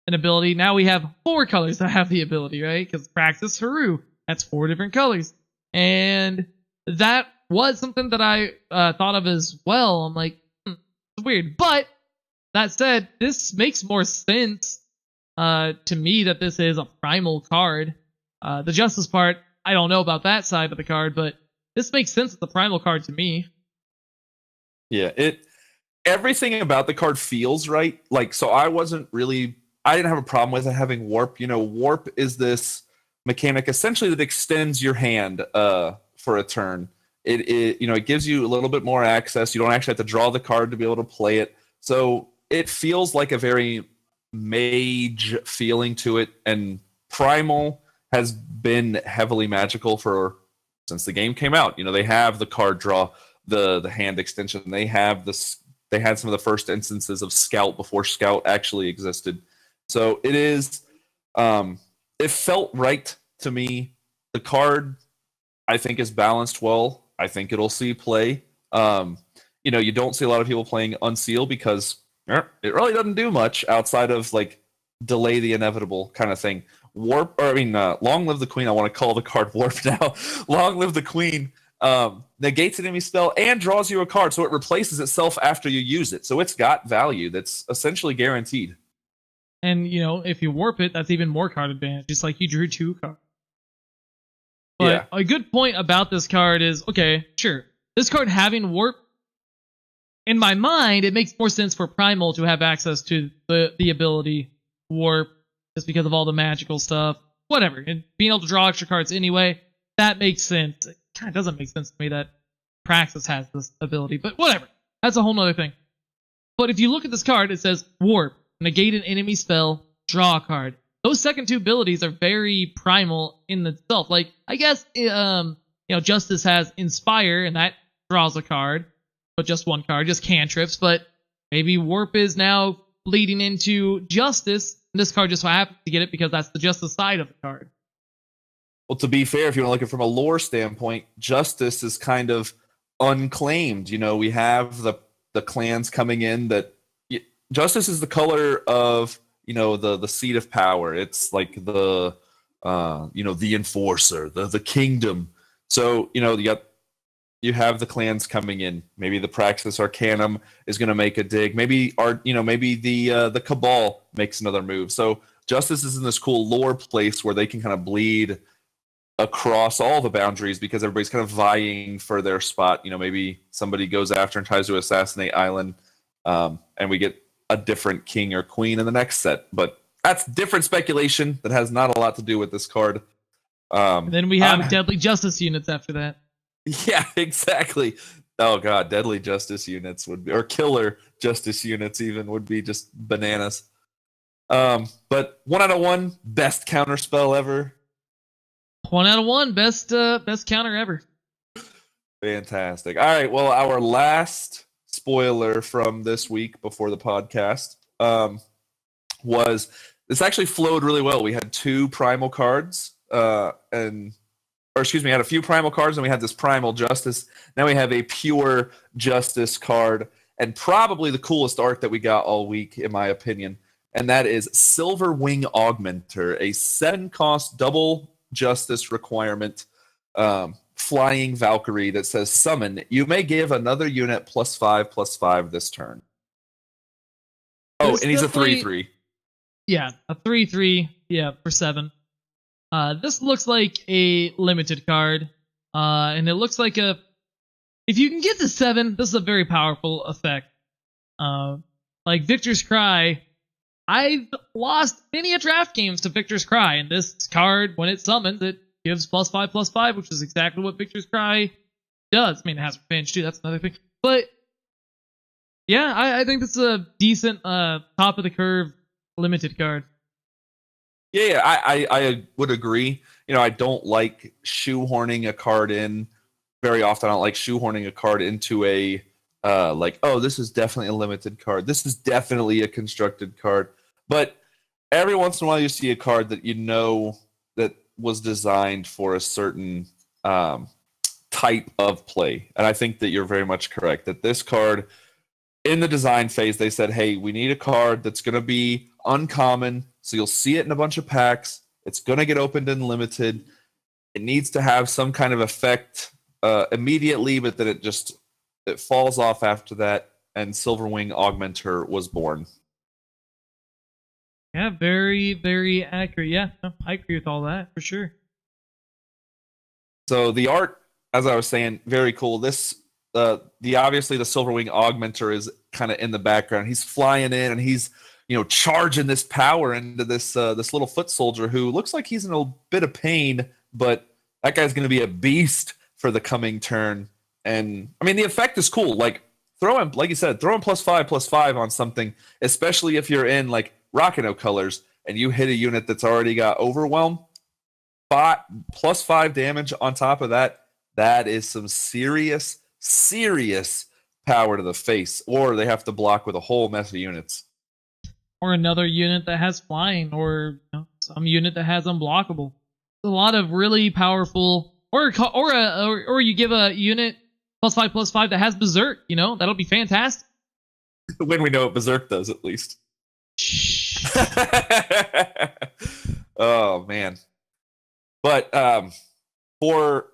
an ability. Now we have 4 colors that have the ability, right? Because Praxis Haru, that's 4 different colors, and that was something that I thought of as well. I'm like, it's weird. But that said, this makes more sense to me that this is a primal card. The Justice part, I don't know about that side of the card, but this makes sense as a primal card to me. Yeah, everything about the card feels right. Like, so I didn't have a problem with it having warp. Warp is this mechanic essentially that extends your hand for a turn. It gives you a little bit more access. You don't actually have to draw the card to be able to play it. So it feels like a very mage feeling to it. And Primal has been heavily magical since the game came out. They have the card draw, the hand extension. They had some of the first instances of Scout before Scout actually existed. So it is. It felt right to me. The card, I think, is balanced well. I think it'll see play. You don't see a lot of people playing Unseal because it really doesn't do much outside of like delay the inevitable kind of thing. Long Live the Queen. I want to call the card Warp now. Long Live the Queen. Negates an enemy spell and draws you a card, so it replaces itself after you use it. So it's got value that's essentially guaranteed. And if you warp it, that's even more card advantage. Just like you drew 2 cards. But a good point about this card is, okay, sure, this card having warp, in my mind, it makes more sense for Primal to have access to the ability warp, just because of all the magical stuff. Whatever, and being able to draw extra cards anyway, that makes sense. It kind of doesn't make sense to me that Praxis has this ability, but whatever. That's a whole nother thing. But if you look at this card, it says warp, negate an enemy spell, draw a card. Those second 2 abilities are very primal in itself. Like, I guess, Justice has Inspire, and that draws a card, but just 1 card, just cantrips. But maybe Warp is now leading into Justice, and this card just happens to get it because that's the Justice side of the card. Well, to be fair, if you want to look at it from a lore standpoint, Justice is kind of unclaimed. We have the clans coming in that Justice is the color of the seat of power. It's like the Enforcer, the kingdom. So you have the clans coming in. Maybe the Praxis Arcanum is going to make a dig. Maybe the Cabal makes another move. So Justice is in this cool lore place where they can kind of bleed across all the boundaries because everybody's kind of vying for their spot. Maybe somebody goes after and tries to assassinate Island, and we get a different king or queen in the next set. But that's different speculation that has not a lot to do with this card. And then we have Deadly Justice units after that. Yeah, exactly. Oh god, Deadly Justice units would be, or Killer Justice units even, would be just bananas. But 1 out of 1, best counter spell ever. 1 out of 1, best counter ever. Fantastic. All right, well, our last spoiler from this week before the podcast was this actually flowed really well. We had 2 primal cards, we had a few primal cards, and we had this primal Justice. Now we have a pure Justice card, and probably the coolest art that we got all week, in my opinion, and that is Silver Wing Augmenter, a 7-cost double Justice requirement flying Valkyrie that says summon. You may give another unit +5/+5 this turn. Oh, and he's a 3/3. Yeah, a 3/3. Yeah, for 7. This looks like a limited card, and it looks like if you can get to 7, this is a very powerful effect. Like Victor's Cry, I've lost many a draft games to Victor's Cry, and this card, when it summons, it gives +5/+5, which is exactly what Victor's Cry does. I mean, it has revenge too, that's another thing. But Yeah, I think this is a decent top of the curve limited card. Yeah, I would agree. I don't like shoehorning a card in very often. I don't like shoehorning a card into a like, oh, this is definitely a limited card. This is definitely a constructed card. But every once in a while, you see a card that that was designed for a certain type of play, and I think that you're very much correct. That this card, in the design phase, they said, hey, we need a card that's going to be uncommon, so you'll see it in a bunch of packs. It's going to get opened in limited. It needs to have some kind of effect immediately, but then it falls off after that, and Silverwing Augmenter was born. Yeah, very, very accurate. Yeah, no, I agree with all that, for sure. So the art, as I was saying, very cool. This obviously the Silverwing Augmenter is kind of in the background. He's flying in and he's charging this power into this little foot soldier who looks like he's in a bit of pain, but that guy's going to be a beast for the coming turn. And I mean, the effect is cool. Like like you said, throw him +5/+5 on something, especially if you're in like Rakano colors and you hit a unit that's already got Overwhelm. +5 damage on top of that. That is some serious power to the face, or they have to block with a whole mess of units. Or another unit that has flying, or some unit that has unblockable. A lot of really powerful, or you give a unit +5/+5 that has Berserk. That'll be fantastic. When we know what Berserk does, at least. Oh man. But for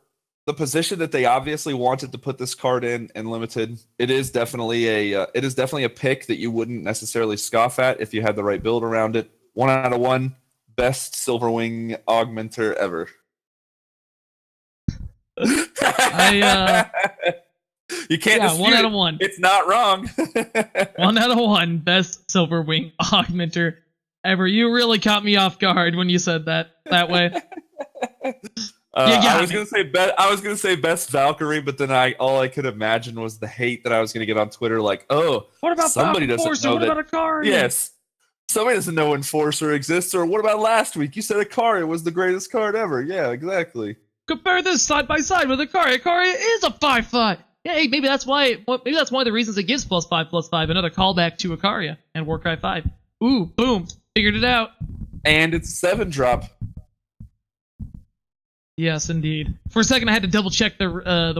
the position that they obviously wanted to put this card in limited, it is definitely a pick that you wouldn't necessarily scoff at if you had the right build around it. 1 out of 1, best Silverwing Augmenter ever. You can't dispute 1 out of 1. It's not wrong. 1 out of 1, best Silverwing Augmenter ever. You really caught me off guard when you said that way. I was gonna say best Valkyrie, but then all I could imagine was the hate that I was gonna get on Twitter. Like, oh, what about somebody doesn't Enforcer? know what about a card? Yes, somebody doesn't know Enforcer exists. Or what about last week? You said Akari was the greatest card ever. Yeah, exactly. Compare this side by side with Akari. Akari is a 5/5. Yeah, hey, maybe that's why. Maybe that's one of the reasons it gives +5/+5. Another callback to Akaria and Warcry 5. Ooh, boom, figured it out. And it's a 7-drop. Yes, indeed. For a second, I had to double check the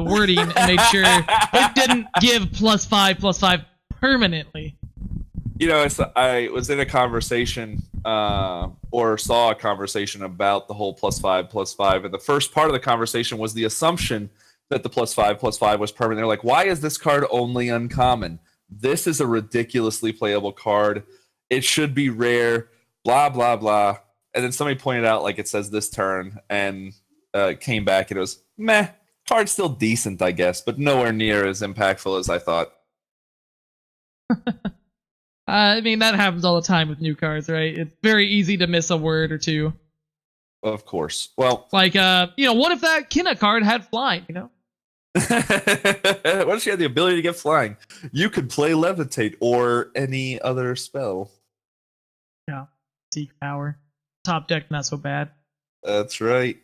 wording and make sure it didn't give +5/+5 permanently. I was in a conversation or saw a conversation about the whole +5/+5, and the first part of the conversation was the assumption that the +5/+5 was permanent. They're like, why is this card only uncommon? This is a ridiculously playable card. It should be rare, blah, blah, blah. And then somebody pointed out, like, it says this turn, and came back, and it was, meh. Card's still decent, I guess, but nowhere near as impactful as I thought. I mean, that happens all the time with new cards, right? It's very easy to miss a word or two. Of course. Well, like, what if that Kinna card had flying, What if she had the ability to get flying? You could play Levitate or any other spell. Yeah. Seek power. Top deck, not so bad. That's right.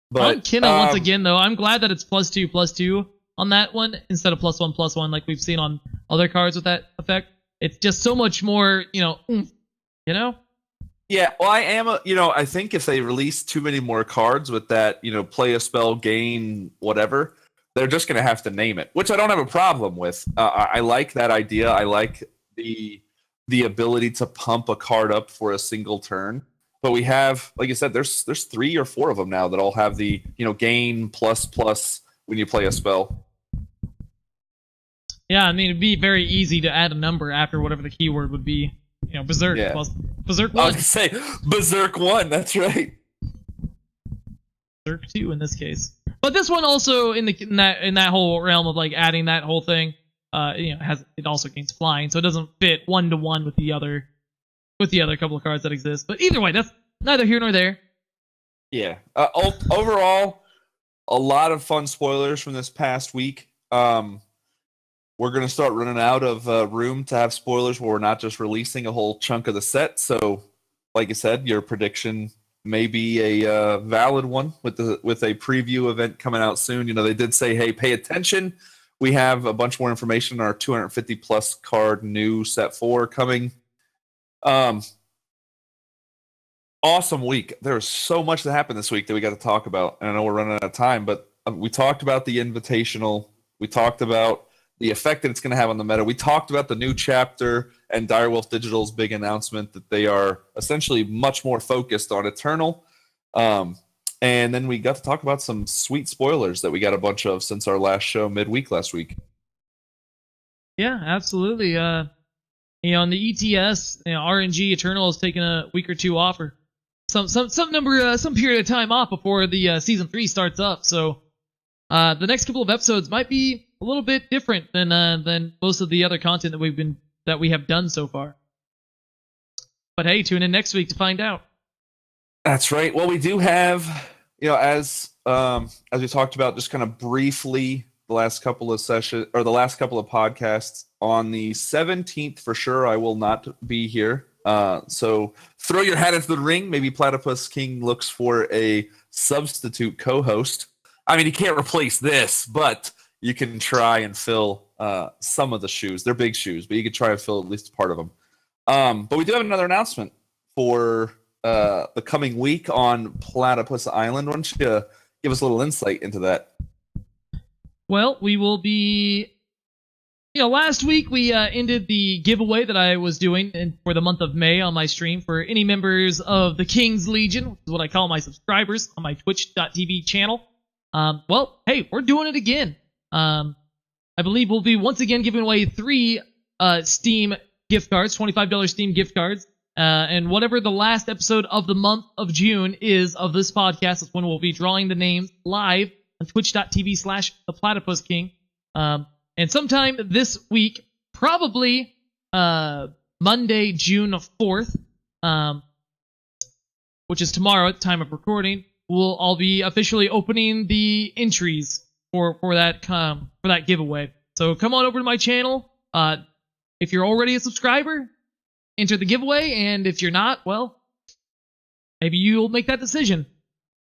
But on Kinna, once again, though, I'm glad that it's +2/+2 on that one instead of +1/+1 like we've seen on other cards with that effect. It's just so much more, oomph, Yeah, well, I think if they release too many more cards with that, play a spell, gain whatever, they're just going to have to name it, which I don't have a problem with. I like that idea. I like the ability to pump a card up for a single turn. But we have, like you said, there's 3 or 4 of them now that all have the, gain ++ when you play a spell. Yeah, I mean, it'd be very easy to add a number after whatever the keyword would be. Berserk. Yeah. Berserk 1. I was going to say, Berserk 1, that's right. Berserk 2 in this case. But this one also, in that whole realm of, like, adding that whole thing, it also gains flying, so it doesn't fit 1-to-1 with the other couple of cards that exist. But either way, that's neither here nor there. Yeah. Overall, a lot of fun spoilers from this past week. we're going to start running out of room to have spoilers where we're not just releasing a whole chunk of the set. So, like I said, your prediction may be a valid one with a preview event coming out soon. You know, they did say, hey, pay attention. We have a bunch more information on our 250 plus card new set 4 coming. Awesome week. There was so much that happened this week that we got to talk about. And I know we're running out of time, but we talked about the Invitational. We talked about the effect that it's going to have on the meta. We talked about the new chapter and Direwolf Digital's big announcement that they are essentially much more focused on Eternal. And then we got to talk about some sweet spoilers that we got a bunch of since our last show midweek last week. Yeah, absolutely. On the ETS, RNG Eternal has taken a week or two off, or some period of time off before the season 3 starts up. So the next couple of episodes might be a little bit different than most of the other content that we have done so far. But hey, tune in next week to find out. That's right. Well, we do have, as we talked about, just kind of briefly the last couple of sessions or the last couple of podcasts. On the 17th, for sure, I will not be here. So throw your hat into the ring. Maybe Platypus King looks for a substitute co-host. I mean, he can't replace this, but you can try and fill some of the shoes. They're big shoes, but you can try and fill at least part of them. But we do have another announcement for the coming week on Platypus Island. Why don't you give us a little insight into that? Well, we will be... last week we ended the giveaway that I was doing for the month of May on my stream for any members of the King's Legion, which is what I call my subscribers on my twitch.tv channel. Well, hey, we're doing it again. I believe we'll be once again giving away 3 Steam gift cards, $25 Steam gift cards. And whatever the last episode of the month of June is of this podcast is when we'll be drawing the names live on twitch.tv/ThePlatypusKing. And sometime this week, probably Monday, June 4th, which is tomorrow at the time of recording, I'll be officially opening the entries for that giveaway. So come on over to my channel. If you're already a subscriber, enter the giveaway, and if you're not, well, maybe you'll make that decision.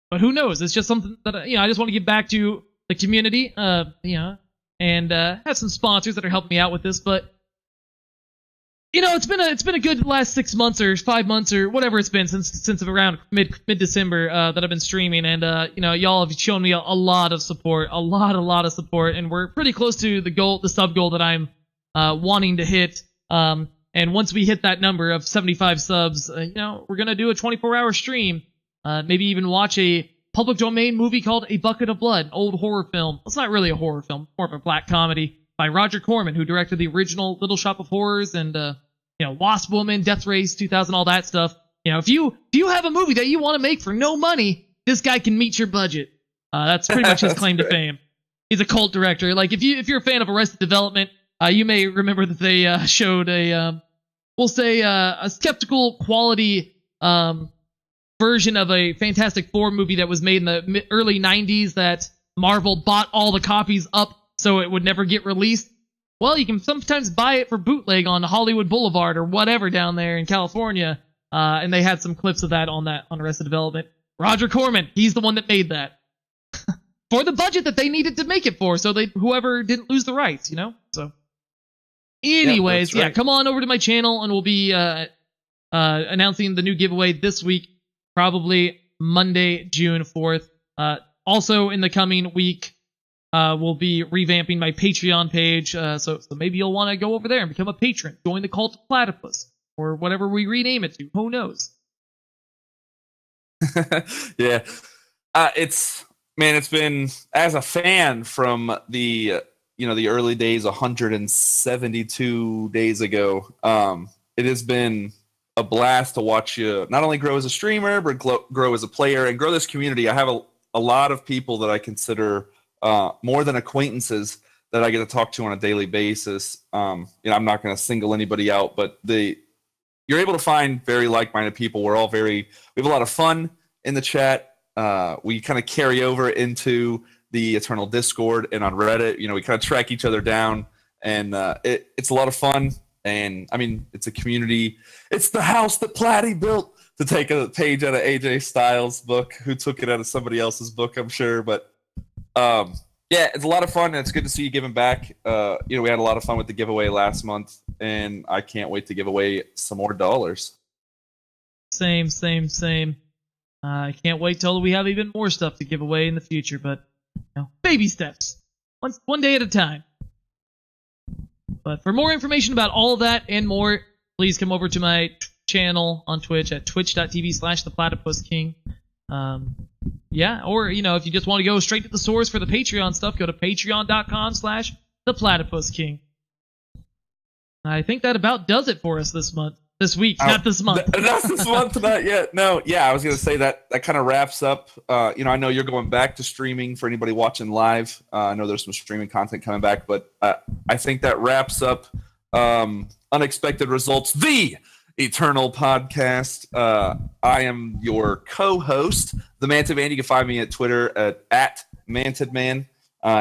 But who knows? It's just something that I just want to give back to the community. And have some sponsors that are helping me out with this, but it's been a good last 6 months or 5 months or whatever it's been since around mid December that I've been streaming, and y'all have shown me a lot of support, a lot of support, and we're pretty close to the sub goal that I'm wanting to hit. And once we hit that number of 75 subs, we're gonna do a 24-hour stream, maybe even watch a public domain movie called A Bucket of Blood, an old horror film. It's not really a horror film, more of a black comedy by Roger Corman, who directed the original Little Shop of Horrors and Wasp Woman, Death Race 2000, all that stuff. If you have a movie that you want to make for no money, this guy can meet your budget. That's pretty much his claim to fame. He's a cult director. Like if you're a fan of Arrested Development, you may remember that they showed a skeptical quality version of a Fantastic Four movie that was made in the early 90s that Marvel bought all the copies up so it would never get released. Well, you can sometimes buy it for bootleg on Hollywood Boulevard or whatever down there in California. And they had some clips of that on Arrested Development. Roger Corman, he's the one that made that. For the budget that they needed to make it for, so whoever didn't lose the rights, So anyways, yeah, come on over to my channel and we'll be announcing the new giveaway this week. Probably Monday, June 4th. Also, in the coming week, we'll be revamping my Patreon page. So maybe you'll want to go over there and become a patron. Join the Cult of Platypus. Or whatever we rename it to. Who knows? Yeah. It's been, as a fan from the early days, 172 days ago, it has been a blast to watch you not only grow as a streamer, but grow as a player and grow this community. I have a lot of people that I consider more than acquaintances that I get to talk to on a daily basis. I'm not going to single anybody out, but you're able to find very like-minded people. We have a lot of fun in the chat. We kind of carry over into the Eternal Discord and on Reddit. We kind of track each other down and it's a lot of fun. And I mean, it's a community. It's the house that Platy built, to take a page out of AJ Styles' book, who took it out of somebody else's book, I'm sure. But yeah, it's a lot of fun, and it's good to see you giving back. We had a lot of fun with the giveaway last month, and I can't wait to give away some more dollars. Same. I can't wait till we have even more stuff to give away in the future, but baby steps. One day at a time. But for more information about all of that and more, please come over to my channel on Twitch at twitch.tv/ThePlatypusKing. Or, if you just want to go straight to the source for the Patreon stuff, go to patreon.com/ThePlatypusKing. I think that about does it for us this week, not this month. Not this month, not yet. No, yeah, I was going to say that kind of wraps up. I know you're going back to streaming for anybody watching live. I know there's some streaming content coming back, but I think that wraps up Unexpected Results, the Eternal Podcast. I am your co-host, the Mantid Man. You can find me at Twitter at MantidMan.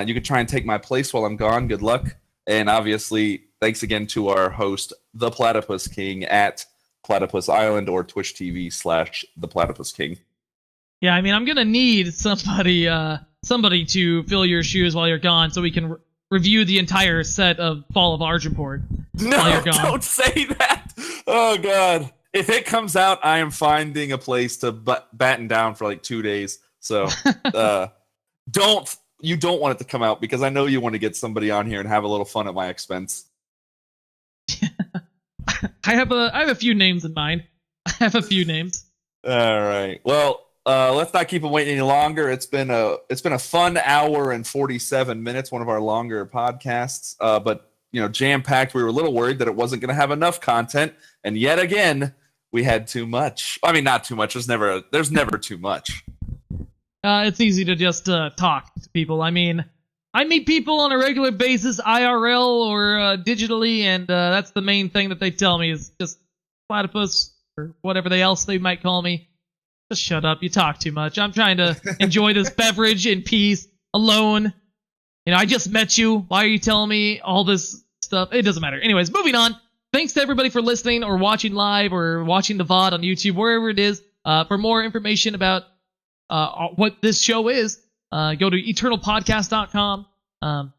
You can try and take my place while I'm gone. Good luck. And obviously, thanks again to our host, The Platypus King, at Platypus Island or Twitch TV/ThePlatypusKing. Yeah, I mean, I'm gonna need somebody to fill your shoes while you're gone, so we can review the entire set of Fall of Argenport while you're gone. Don't say that. Oh God! If it comes out, I am finding a place to batten down for like 2 days. So you don't want it to come out, because I know you want to get somebody on here and have a little fun at my expense. I have a few names in mind. I have a few names. All right. Well, let's not keep them waiting any longer. It's been a fun hour and 47 minutes, one of our longer podcasts. But jam-packed. We were a little worried that it wasn't going to have enough content, and yet again, we had too much. I mean, not too much. There's never too much. It's easy to just talk to people. I mean, I meet people on a regular basis, IRL or digitally, and that's the main thing that they tell me is just platypus or whatever else they might call me. Just shut up. You talk too much. I'm trying to enjoy this beverage in peace, alone. I just met you. Why are you telling me all this stuff? It doesn't matter. Anyways, moving on. Thanks to everybody for listening or watching live or watching the VOD on YouTube, wherever it is. For more information about what this show is, go to eternalpodcast.com.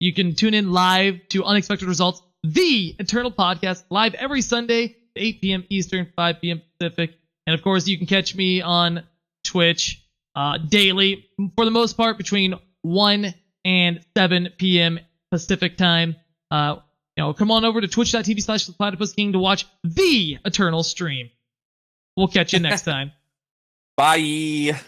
You can tune in live to Unexpected Results, the Eternal Podcast, live every Sunday at 8 p.m. Eastern, 5 p.m. Pacific. And of course, you can catch me on Twitch daily, for the most part, between 1 and 7 p.m. Pacific time. Come on over to twitch.tv/ThePlatypusKing to watch the Eternal stream. We'll catch you next time. Bye.